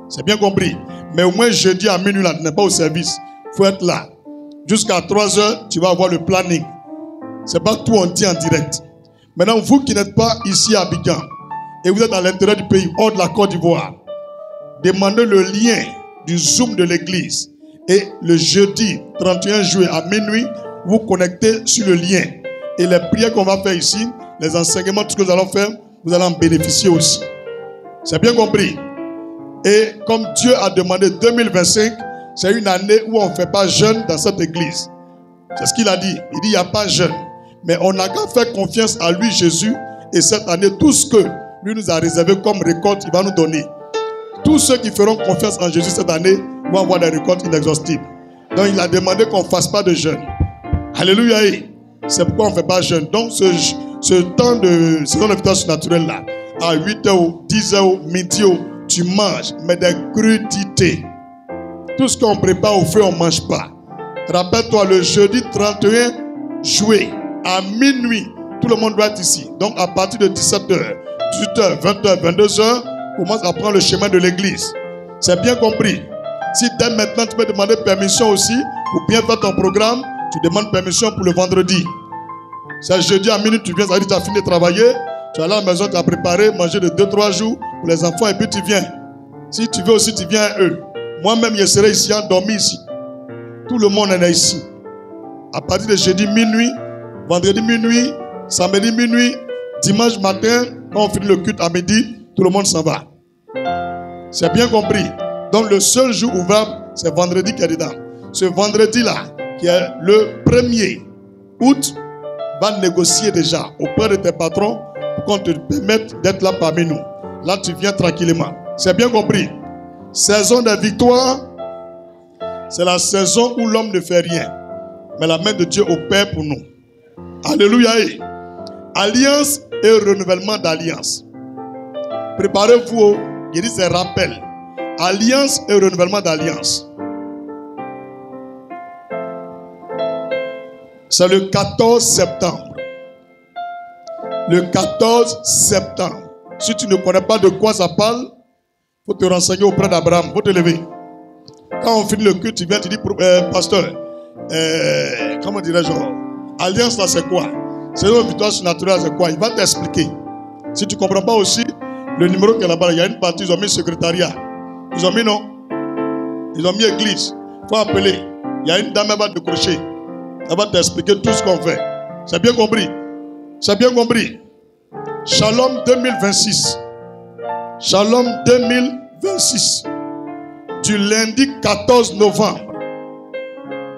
C'est bien compris. Mais au moins jeudi à minuit, là, tu n'es pas au service. Il faut être là. Jusqu'à 3 heures, tu vas avoir le planning. Ce n'est pas tout on dit en direct. Maintenant, vous qui n'êtes pas ici à Abidjan et vous êtes à l'intérieur du pays, hors de la Côte d'Ivoire, demandez le lien du Zoom de l'église. Et le jeudi 31 juillet à minuit, vous connectez sur le lien. Et les prières qu'on va faire ici, les enseignements, tout ce que nous allons faire, vous allez en bénéficier aussi. C'est bien compris. Et comme Dieu a demandé 2025, c'est une année où on ne fait pas jeûne dans cette église. C'est ce qu'il a dit. Il dit il n'y a pas jeûne. Mais on n'a qu'à faire confiance à lui, Jésus. Et cette année, tout ce que lui nous a réservé comme récolte, il va nous donner. Tous ceux qui feront confiance en Jésus cette année vont avoir des récoltes inexhaustibles. Donc il a demandé qu'on ne fasse pas de jeûne. Alléluia. C'est pourquoi on ne fait pas jeûne. Donc ce temps de saison de victoire surnaturelle là, à 8h, 10h, midi, tu manges, mais des crudités. Tout ce qu'on prépare au feu, on ne mange pas. Rappelle-toi, le jeudi 31 juillet, à minuit, tout le monde doit être ici. Donc à partir de 17h, 18h, 20h, 22h, commence à prendre le chemin de l'église. C'est bien compris. Si dès maintenant tu peux demander permission aussi pour bien faire ton programme, tu demandes permission pour le vendredi. C'est jeudi à minuit, tu viens, ça veut dire que tu as fini de travailler, tu es à la maison, tu as préparé, manger de 2-3 jours pour les enfants et puis tu viens. Si tu veux aussi, tu viens à eux. Moi-même, je serai ici, endormi ici. Tout le monde est ici. À partir de jeudi minuit, vendredi minuit, samedi minuit, dimanche matin, quand on finit le culte à midi, tout le monde s'en va. C'est bien compris. Donc le seul jour ouvert, c'est vendredi qui est dedans. Ce vendredi-là, qui est le 1er août, va négocier déjà auprès de tes patrons pour qu'on te permette d'être là parmi nous. Là, tu viens tranquillement. C'est bien compris. Saison de victoire, c'est la saison où l'homme ne fait rien. Mais la main de Dieu opère pour nous. Alléluia. Alliance et renouvellement d'alliance. Préparez-vous, il dit c'est rappel. Alliance et renouvellement d'alliance. C'est le 14 septembre. Le 14 septembre. Si tu ne connais pas de quoi ça parle, il faut te renseigner auprès d'Abraham. Il faut te lever. Quand on finit le culte, tu viens, tu dis, pasteur, comment dirais-je, alliance là c'est quoi? C'est une victoire surnaturelle, c'est quoi? Il va t'expliquer. Si tu ne comprends pas aussi, le numéro qui est là-bas, il y a une partie, ils ont mis secrétariat. Ils ont mis non. Ils ont mis église. Il faut appeler. Il y a une dame, elle va te décrocher. Elle va t'expliquer tout ce qu'on fait. C'est bien compris? C'est bien compris? Shalom 2026. Shalom 2026. Du lundi 14 novembre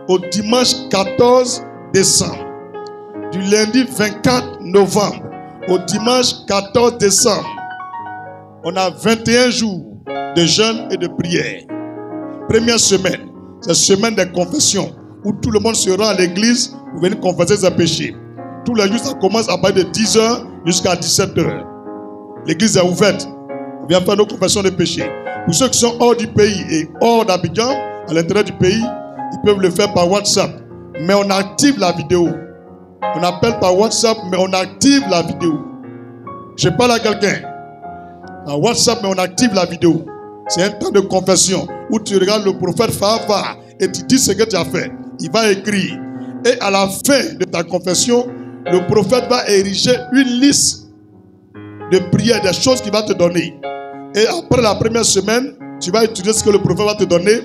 au dimanche 14 décembre. Du lundi 24 novembre au dimanche 14 décembre. On a 21 jours de jeûne et de prière. Première semaine, c'est semaine des confessions où tout le monde se rend à l'église pour venir confesser ses péchés. Tous les jours, ça commence à partir de 10h jusqu'à 17h. L'église est ouverte. On vient faire nos confessions de péchés. Pour ceux qui sont hors du pays et hors d'Abidjan, à l'intérieur du pays, ils peuvent le faire par WhatsApp. Mais on active la vidéo. On appelle par WhatsApp, mais on active la vidéo. Je parle à quelqu'un. Par WhatsApp, mais on active la vidéo. C'est un temps de confession où tu regardes le prophète Fava et tu dis ce que tu as fait. Il va écrire. Et à la fin de ta confession, le prophète va ériger une liste de prières, des choses qu'il va te donner. Et après la première semaine, tu vas étudier ce que le prophète va te donner.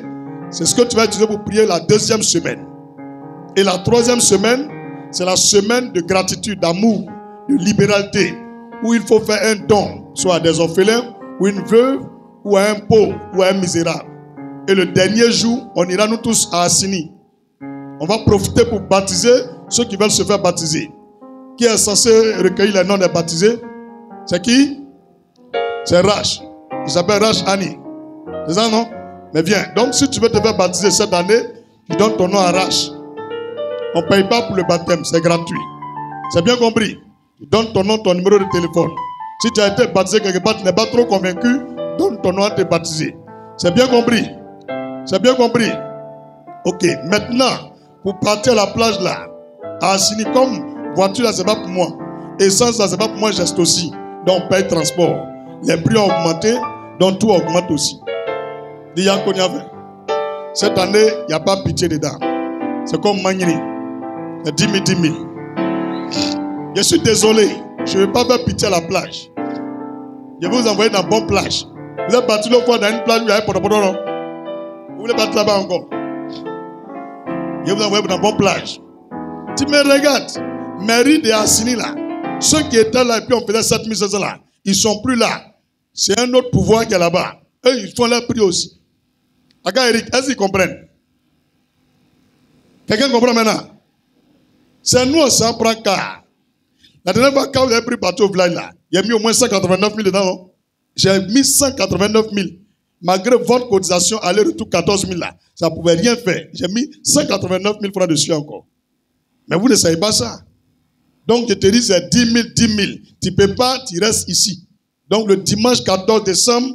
C'est ce que tu vas utiliser pour prier la deuxième semaine. Et la troisième semaine, c'est la semaine de gratitude, d'amour, de libéralité, où il faut faire un don, soit à des orphelins, ou une veuve, ou à un pauvre, ou à un misérable. Et le dernier jour, on ira nous tous à Assini. On va profiter pour baptiser ceux qui veulent se faire baptiser. Qui est censé recueillir les noms des baptisés? C'est qui? C'est Rach. Il s'appelle Rach Annie. C'est ça, non? Mais viens. Donc, si tu veux te faire baptiser cette année, tu donnes ton nom à Rach. On ne paye pas pour le baptême, c'est gratuit. C'est bien compris? Tu donnes ton nom, ton numéro de téléphone. Si tu as été baptisé quelque part, tu n'es pas trop convaincu, donne ton nom à te baptiser. C'est bien compris? C'est bien compris? Ok. Maintenant, pour partir à la plage là, à Assini, comme voiture là, c'est pas pour moi. Essence là, c'est pas pour moi, geste aussi. Donc, on paye transport. Les prix ont augmenté, donc tout augmente aussi. Dis qu'on y avait. Cette année, il n'y a pas pitié dedans. C'est comme Magnini. C'est 10 000, 10 000. Je suis désolé. Je ne vais pas faire pitié à la plage. Je vais vous envoyer dans une bonne plage. Vous êtes parti l'autre fois dans une plage où il y a un potopoto, non? Vous voulez partir là-bas encore? Je vais vous envoyer dans une bonne plage. Tu me regardes. Mairie de Assini là. Ceux qui étaient là et puis on faisait 7500 là. Ils ne sont plus là. C'est un autre pouvoir qui est là-bas. Eux, ils font leur prix aussi. Aga Eric, est-ce qu'ils comprennent? Quelqu'un comprend maintenant? C'est nous, on s'en prend car. La dernière fois, quand vous avez pris partout au village là, il y a mis au moins 189 000 dedans, non? J'ai mis 189 000. Malgré votre cotisation, aller-retour 14 000 là, ça ne pouvait rien faire. J'ai mis 189 000 francs dessus encore. Mais vous ne savez pas ça. Donc, je te dis, c'est 10 000, 10 000. Tu ne peux pas, tu restes ici. Donc, le dimanche 14 décembre,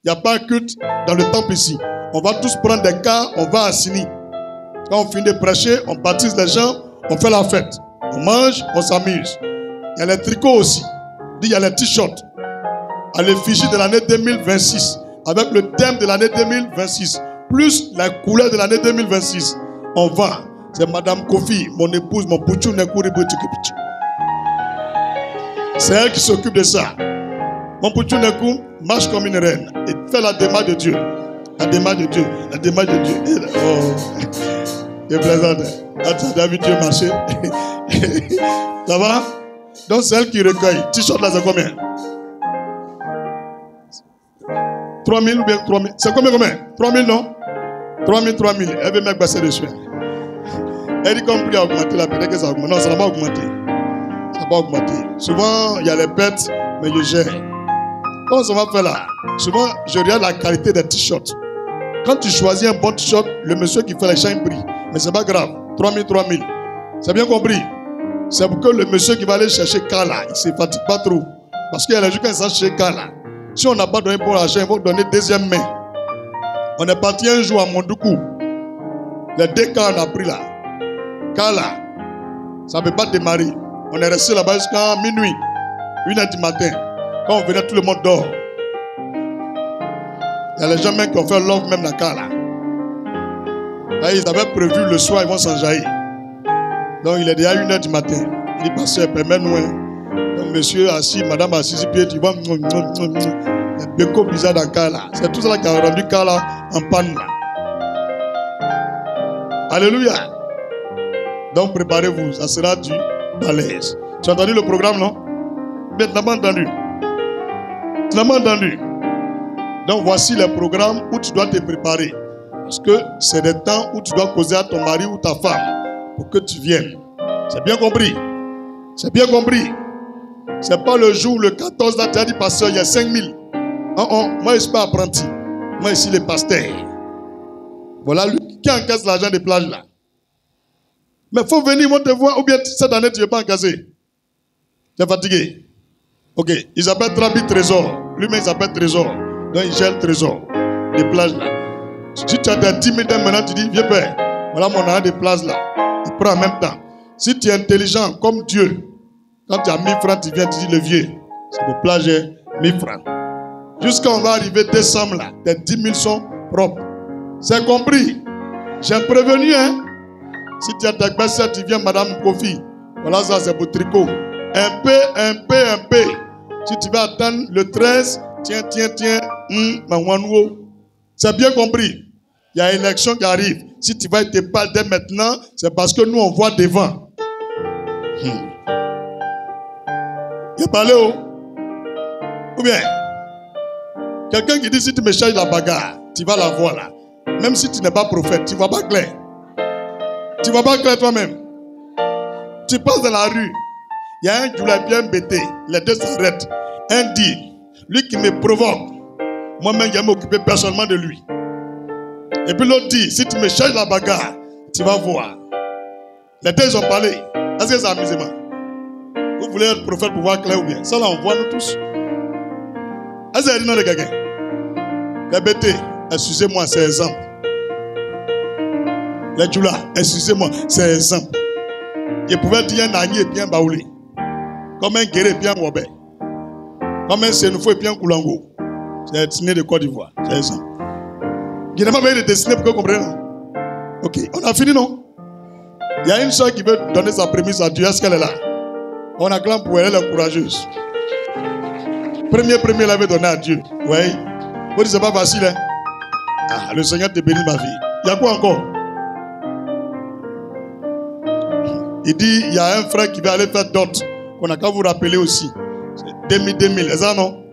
il n'y a pas de culte dans le temple ici. On va tous prendre des cars, on va à Assini. Quand on finit de prêcher, on baptise les gens, on fait la fête. On mange, on s'amuse. Il y a les tricots aussi. Il y a les t-shirts. À l'effigie de l'année 2026. Avec le thème de l'année 2026. Plus la couleur de l'année 2026. On vend. C'est Madame Kofi, mon épouse, mon pouchou, Nekuributukipichu. C'est elle qui s'occupe de ça. Mon pouchou Nekou marche comme une reine. Et fait la démarche de Dieu. La démarche de Dieu. La démarche de Dieu. Oh. Je plaisante. Tu as vu Dieu marcher. Ça va? Donc c'est elle qui recueille. T-shirt là, c'est combien? 3 000 ou bien 3 000? C'est combien? 3 000, non? 3 000, 3 000. Elle veut même passer dessus. Elle dit qu'on prie à augmenter la paix. Que ça augmente. Non, ça n'a pas augmenté. Ça n'a pas augmenté. Souvent, il y a les bêtes, mais je gère. Comment ça va faire là? Souvent, je regarde la qualité des t-shirts. Quand tu choisis un bon t-shirt, le monsieur qui fait les champs prie. Mais c'est pas grave. 3 000, 3 000. C'est bien compris? C'est pour que le monsieur qui va aller chercher Kala, il ne se fatigue pas trop. Parce qu'il y a les gens qui sont chercher Kala. Si on n'a pas donné bon argent, ils vont donner deuxième main. On est parti un jour à Mondoukou. Les 2 cas on a pris là. Car là, ça ne peut pas démarrer. On est resté là-bas jusqu'à minuit, 1h du matin. Quand on venait, tout le monde dort. Il y a les gens même qui ont fait love même dans car là. Là, ils avaient prévu le soir, ils vont s'enjailler. Donc il est déjà 1h du matin. Il dit, pasteur, permets-nous. Donc monsieur assis, madame assise, puis tu vois, des bécos bizarres dans le car là. C'est tout ça qui a rendu le car là en panne là. Alléluia. Donc préparez-vous, ça sera du balèze. Tu as entendu le programme, non? Mais tu n'as pas entendu. Tu n'as pas entendu. Donc voici les programmes où tu dois te préparer. Parce que c'est des temps où tu dois causer à ton mari ou ta femme pour que tu viennes. C'est bien compris? C'est bien compris? C'est pas le jour, le 14, là, tu as dit, pasteur, il y a 5000. Moi, je ne suis pas apprenti. Moi, ici, le pasteur. Voilà, lui qui encaisse l'argent des plages, là. Mais il faut venir, ils vont te voir. Ou bien cette année, tu ne veux pas encaisser. Tu es fatigué. Ok, ils appellent Trabi Trésor. Lui-même, il s'appelle Trésor. Donc, il gère le trésor. Les plages, là. Si tu as des 10 000 maintenant, tu dis, viens père, voilà mon argent des plages, là. Il prend en même temps. Si tu es intelligent comme Dieu, quand tu as 1000 francs, tu viens, tu dis, le vieux, c'est pour plage, 1000 francs. Jusqu'à on va arriver décembre, là, tes 10 000 sont propres. C'est compris. J'ai prévenu, hein. Si tu as ta baisse, tu viens, madame Kofi. Voilà, ça, c'est pour tricot. Un peu. Si tu vas attendre le 13, tiens. C'est bien compris. Il y a une élection qui arrive. Si tu vas être pas dès maintenant, c'est parce que nous, on voit devant. Il a parlé où? Ou bien, quelqu'un qui dit, si tu me charges la bagarre, tu vas la voir là. Même si tu n'es pas prophète, tu ne vois pas clair. Tu ne vois pas clair toi-même. Tu passes dans la rue. Il y a un Djoula bien bêté. Les deux s'arrêtent. Un dit, lui qui me provoque, moi-même, je vais m'occuper personnellement de lui. Et puis l'autre dit, si tu me charges la bagarre, tu vas voir. Les deux ont parlé. Est-ce que c'est amusement? Vous voulez être prophète pour voir clair ou bien? Ça là, on voit nous tous. Est-ce que c'est le nom de quelqu'un? Les bêtés, excusez-moi, c'est exemple. Les Djoula, excusez-moi, c'est exemple. Je pouvais dire un agneau et puis un baoulé. Comme un guéré et puis un wobé. Comme un sénoufou et puis un koulango. C'est destiné de Côte d'Ivoire. C'est exemple. Je n'ai pas besoin de dessiner pour que vous compreniez. Ok, on a fini, non? Il y a une soeur qui veut donner sa prémisse à Dieu. Est-ce qu'elle est là? On acclame pour elle, elle est courageuse. Premier, elle avait donné à Dieu. Oui. Vous dites, c'est pas facile, hein? Ah, le Seigneur te bénit, ma fille. Il y a quoi encore? Il dit, il y a un frère qui va aller faire dot. Qu'on a qu'à vous rappeler aussi. C'est 2000. Est-ce ça, non?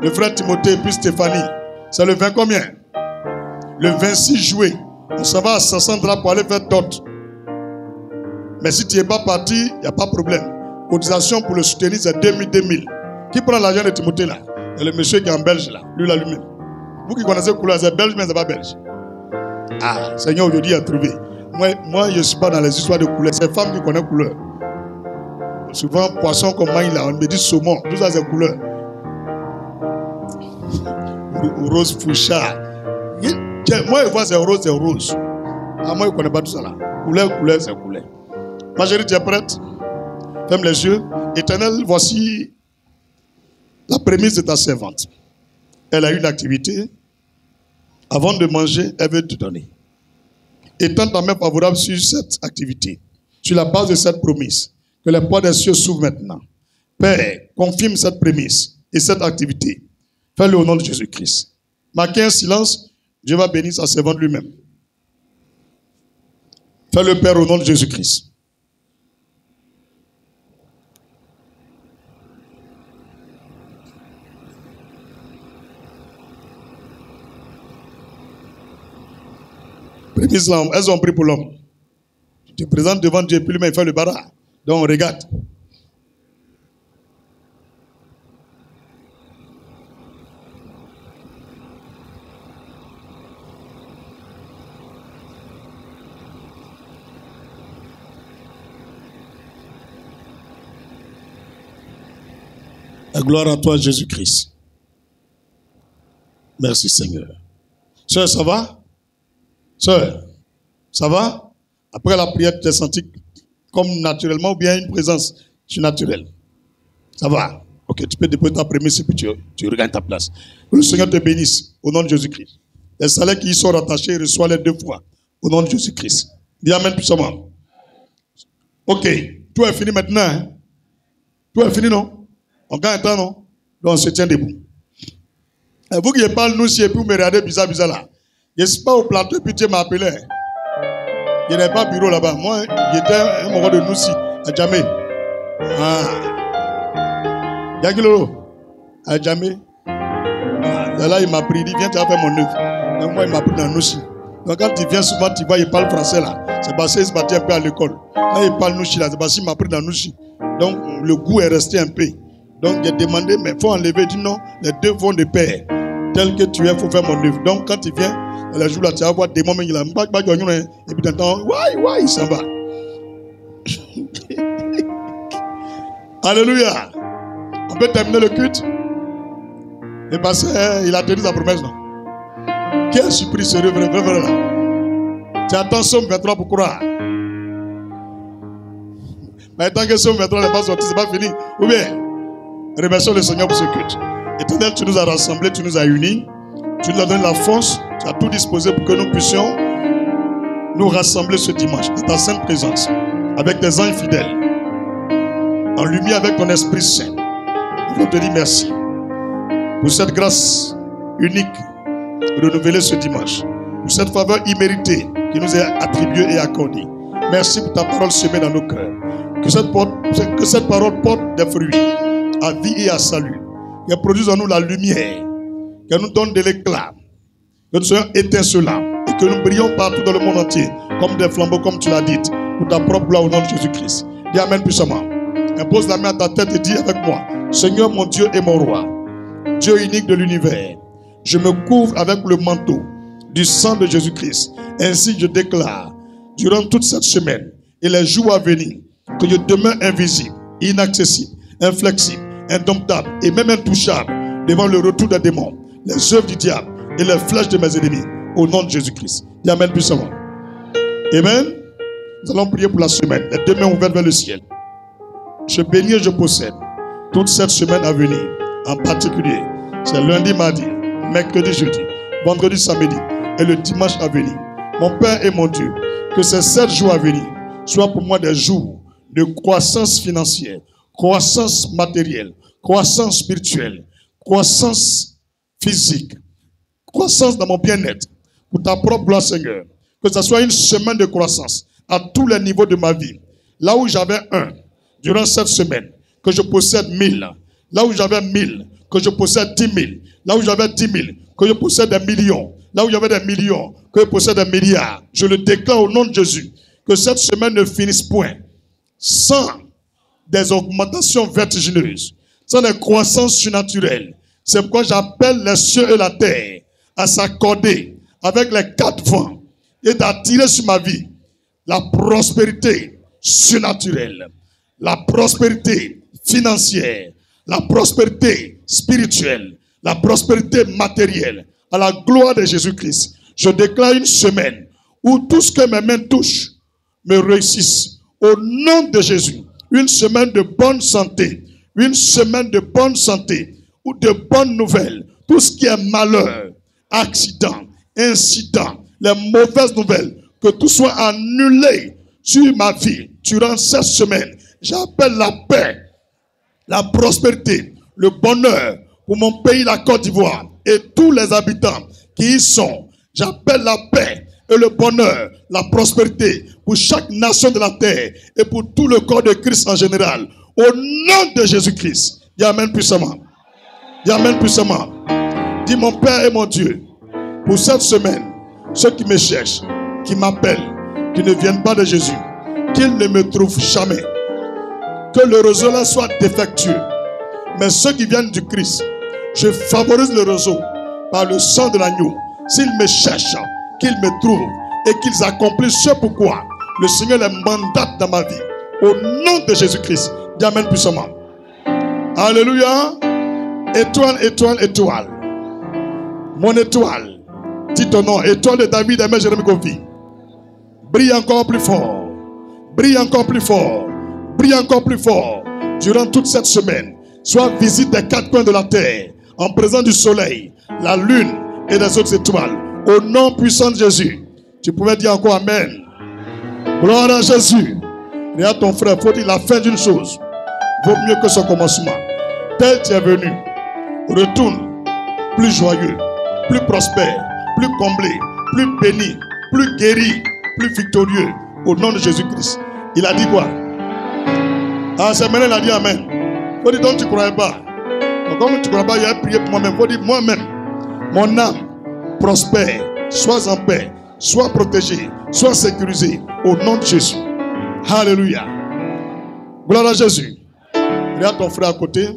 Le frère Timothée et puis Stéphanie. C'est le 20 combien? Le 26 juillet. On s'en va à 500 $ pour aller faire dot. Mais si tu n'es pas parti, il n'y a pas de problème. Cotisation pour le soutenir, c'est 2000. Qui prend l'argent de Timothée là? C'est le monsieur qui est en Belge là. Lui-même. Vous qui connaissez couleur, c'est belge, mais ce n'est pas belge. Ah, Seigneur aujourd'hui a trouvé. Moi, je ne suis pas dans les histoires de couleurs. C'est femme qui connaît couleur. Souvent, poisson comme maïs là, on me dit saumon. Tout ça, c'est couleur. Rose fouchard. Moi, je vois c'est rose. Ah, moi, je ne connais pas tout ça là. Couleur, c'est couleur. Ma chérie, tu es prête? Ferme les yeux. Éternel, voici la prémisse de ta servante. Elle a une activité. Avant de manger, elle veut te donner. Étends ta main favorable sur cette activité. Sur la base de cette promesse. Que les portes des cieux s'ouvrent maintenant. Père, confirme cette prémisse et cette activité. Fais-le au nom de Jésus-Christ. Marquez un silence. Dieu va bénir sa servante lui-même. Fais-le, Père, au nom de Jésus-Christ. Prémisse là, elles ont pris pour l'homme. Tu te présentes devant Dieu, puis lui-même il fait le bara. Donc on regarde. La gloire à toi, Jésus-Christ. Merci, Seigneur. Sœur, ça va? Sœur, ça va? Après la prière, tu t'es senti comme naturellement ou bien une présence surnaturelle? Ça va? Ok, tu peux déposer ta prémisse et puis tu regagnes ta place. Que le Seigneur te bénisse au nom de Jésus-Christ. Les salaires qui y sont rattachés, reçois-les 2 fois au nom de Jésus-Christ. Dis amen puissamment. Ok, tout est fini maintenant. Hein? Tout est fini, non? On gagne un temps, non? Donc on se tient debout. Et vous qui parlez nous si et puis vous me regardez bizarre là. Je ne suis pas au plateau et puis Dieu m'a appelé. Il n'y avait pas de bureau là-bas. Moi, j'étais un moment de nous si, à jamais. Ah. Yagilolo, à jamais. Là, il m'a pris, il dit, viens, tu vas faire mon œuvre. Donc, moi, il m'a pris dans nous si. Donc, quand il vient souvent, tu vois, il parle français là. C'est parce qu'il se battait un peu à l'école. Là, il parle nous si là, c'est parce qu'il m'a pris dans nous si. Donc, le goût est resté un peu. Donc, j'ai demandé, mais il faut enlever. Il dit non, les 2 vont de pair. Tel que tu es, il faut faire mon œuvre. Donc, quand il vient, le jour là, tu vas voir des moments, il a pas et puis t'entends, ouais, il s'en va. Alléluia. On peut terminer le culte. Et parce qu'il a tenu sa promesse, non? Qui est surpris, sérieux, vrai là? Tu attends Somme 23 pour croire. Mais tant que Somme 23 n'est pas sorti, c'est pas fini. Ou bien, remercions le Seigneur pour ce culte. Éternel, tu nous as rassemblés, tu nous as unis. Tu nous as donné la force, tu as tout disposé pour que nous puissions nous rassembler ce dimanche dans ta sainte présence, avec des anges fidèles, en lumière avec ton Esprit Saint. On te dit merci pour cette grâce unique renouvelée ce dimanche, pour cette faveur imméritée qui nous est attribuée et accordée. Merci pour ta parole semée dans nos cœurs. Que cette parole porte des fruits à vie et à salut. Qu'elle produise en nous la lumière, qu'elle nous donne de l'éclat, que nous soyons étincelants et que nous brillons partout dans le monde entier comme des flambeaux, comme tu l'as dit, pour ta propre gloire au nom de Jésus-Christ. Dis amen puissamment. Impose la main à ta tête et dis avec moi: Seigneur mon Dieu et mon roi, Dieu unique de l'univers, je me couvre avec le manteau du sang de Jésus-Christ. Ainsi je déclare, durant toute cette semaine et les jours à venir, que je demeure invisible, inaccessible, inflexible, indomptable et même intouchable devant le retour des démons, les œuvres du diable et les flèches de mes ennemis, au nom de Jésus-Christ. Dis amen puissamment. Amen. Nous allons prier pour la semaine, les 2 mains ouvertes vers le ciel. Je bénis et je possède toute cette semaine à venir. En particulier, c'est lundi, mardi, mercredi, jeudi, vendredi, samedi et le dimanche à venir. Mon Père et mon Dieu, que ces 7 jours à venir soient pour moi des jours de croissance financière, croissance matérielle, croissance spirituelle, croissance physique, croissance dans mon bien-être, pour ta propre gloire, Seigneur. Que ce soit une semaine de croissance à tous les niveaux de ma vie. Là où j'avais 1, durant cette semaine, que je possède 1000. Là où j'avais 1000, que je possède 10 000. Là où j'avais 10 000, que je possède des millions. Là où j'avais des millions, que je possède des milliards. Je le déclare au nom de Jésus. Que cette semaine ne finisse point sans des augmentations vertigineuses, sans des croissances surnaturelles. C'est pourquoi j'appelle les cieux et la terre à s'accorder avec les 4 vents et d'attirer sur ma vie la prospérité surnaturelle, la prospérité financière, la prospérité spirituelle, la prospérité matérielle, à la gloire de Jésus-Christ. Je déclare une semaine où tout ce que mes mains touchent me réussisse au nom de Jésus. Une semaine de bonne santé, une semaine de bonne santé ou de bonnes nouvelles. Tout ce qui est malheur, accident, incident, les mauvaises nouvelles, que tout soit annulé sur ma vie durant cette semaine. J'appelle la paix, la prospérité, le bonheur pour mon pays, la Côte d'Ivoire, et tous les habitants qui y sont. J'appelle la paix et le bonheur, la prospérité pour chaque nation de la terre et pour tout le corps de Christ en général. Au nom de Jésus-Christ. Dis amen puissamment. Dis amen puissamment. Dis mon Père et mon Dieu, pour cette semaine, ceux qui me cherchent, qui m'appellent, qui ne viennent pas de Jésus, qu'ils ne me trouvent jamais. Que le réseau là soit défectueux. Mais ceux qui viennent du Christ, je favorise le réseau par le sang de l'agneau. S'ils me cherchent, qu'ils me trouvent et qu'ils accomplissent ce pourquoi le Seigneur les mandate dans ma vie. Au nom de Jésus-Christ. Dis amen puissamment. Alléluia. Étoile, étoile, étoile. Mon étoile glorifie ton nom. Étoile de David, aimé Jérémie Kofi. Brille encore plus fort. Brille encore plus fort. Brille encore plus fort. Durant toute cette semaine, sois visite des quatre coins de la terre, en présence du soleil, la lune et des autres étoiles. Au nom puissant de Jésus. Tu pouvais dire encore Amen. Gloire à Jésus. Regarde ton frère, il faut dire la fin d'une chose vaut mieux que son commencement. Tel tu es venu, retourne plus joyeux, plus prospère, plus comblé, plus béni, plus guéri, plus victorieux. Au nom de Jésus-Christ. Il a dit quoi? Ah, c'est maintenant il a dit Amen. Il faut dire donc tu ne croyais pas. Donc, comme tu ne crois pas, il a prié pour moi-même. Il faut dire moi-même, mon âme prospère, sois en paix, sois protégé, sois sécurisé. Au nom de Jésus. Alléluia. Gloire à Jésus. Regarde ton frère à côté.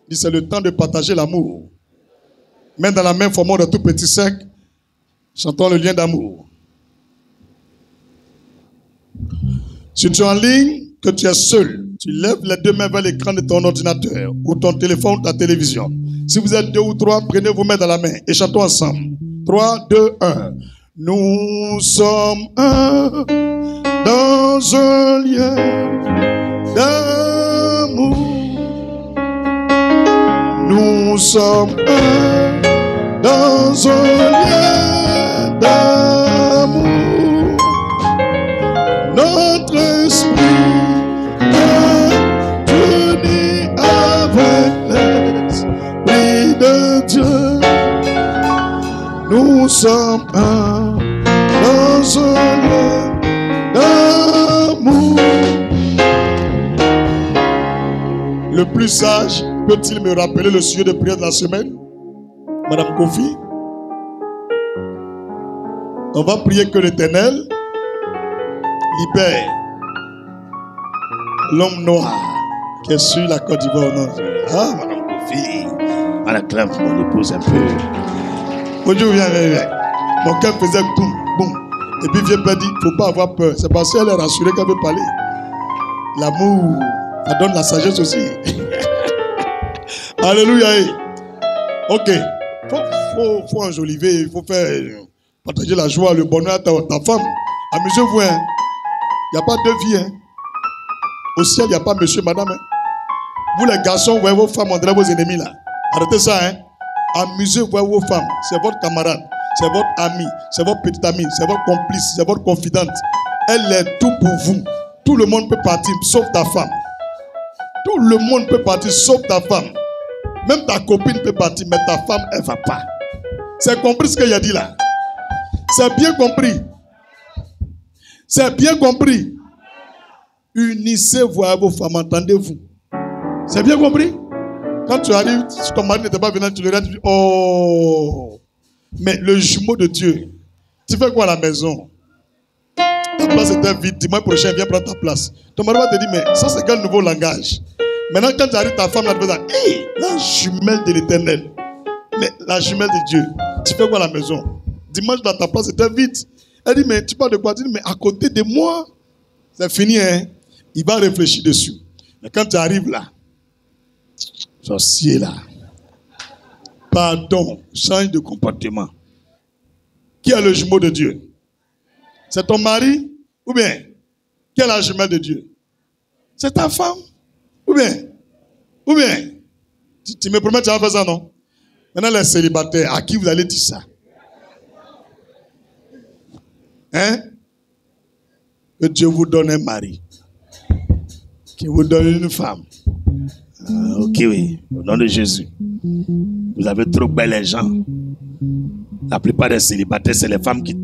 Dis c'est le temps de partager l'amour. Main dans la main, formant de tout petit cercle. Chantons le lien d'amour. Si tu es en ligne, que tu es seul, tu lèves les deux mains vers l'écran de ton ordinateur ou ton téléphone ou ta télévision. Si vous êtes deux ou trois, prenez vos mains dans la main et chantons ensemble. 3, 2, 1. Nous sommes un dans un lien d'amour. Nous sommes un dans un lien d'amour. Notre esprit est uni avec l'esprit de Dieu. Nous sommes un dans un lien d'amour. Le plus sage peut-il me rappeler le sujet de prière de la semaine? Madame Kofi? On va prier que l'Éternel libère l'homme noir qui est sur la Côte d'Ivoire. Ah, Madame Kofi, on acclame mon épouse un peu. Aujourd'hui, viens. Mon cœur faisait boum, boum. Et puis viens pas dire, il ne faut pas avoir peur. C'est parce qu'elle est rassurée qu'elle veut parler. L'amour, ça donne la sagesse aussi. Alléluia. Ok. Faut enjoliver, il faut faire partager la joie, le bonheur à ta femme. Amusez-vous. Il n'y a pas de vie. Au ciel, il n'y a pas monsieur, madame. Vous les garçons, voyez vos femmes, on dirait vos ennemis là. Arrêtez ça. Amusez-vous vos femmes. C'est votre camarade, c'est votre ami, c'est votre petite amie, c'est votre complice, c'est votre confidente. Elle est tout pour vous. Tout le monde peut partir, sauf ta femme. Tout le monde peut partir, sauf ta femme. Même ta copine peut partir, mais ta femme, elle ne va pas. C'est compris ce qu'il a dit là? C'est bien compris. C'est bien compris. Unissez-vous à vos femmes, entendez-vous? C'est bien compris? Quand tu arrives, si ton mari n'était pas venu, tu le regardes, tu dis, oh, mais le jumeau de Dieu, tu fais quoi à la maison? Ta place était vide, dimanche prochain, viens prendre ta place. Ton mari va te dire, mais ça c'est quel nouveau langage? Maintenant, quand tu arrives, ta femme, elle te dit, hey, la jumelle de l'Éternel. Mais la jumelle de Dieu, tu fais quoi à la maison? Dimanche, dans ta place, c'était vide. Elle dit, mais tu parles de quoi? Tu dis, mais à côté de moi, c'est fini, hein? Il va réfléchir dessus. Mais quand tu arrives là, sorcier là, pardon, change de comportement. Qui est le jumeau de Dieu? C'est ton mari? Ou bien, qui est la jumelle de Dieu? C'est ta femme? Ou bien, tu me promets que tu vas faire ça, non? Maintenant, les célibataires, à qui vous allez dire ça? Hein? Que Dieu vous donne un mari. Qu'il vous donne une femme. Ok, oui. Au nom de Jésus. Vous avez trop belles les gens. La plupart des célibataires, c'est les femmes qui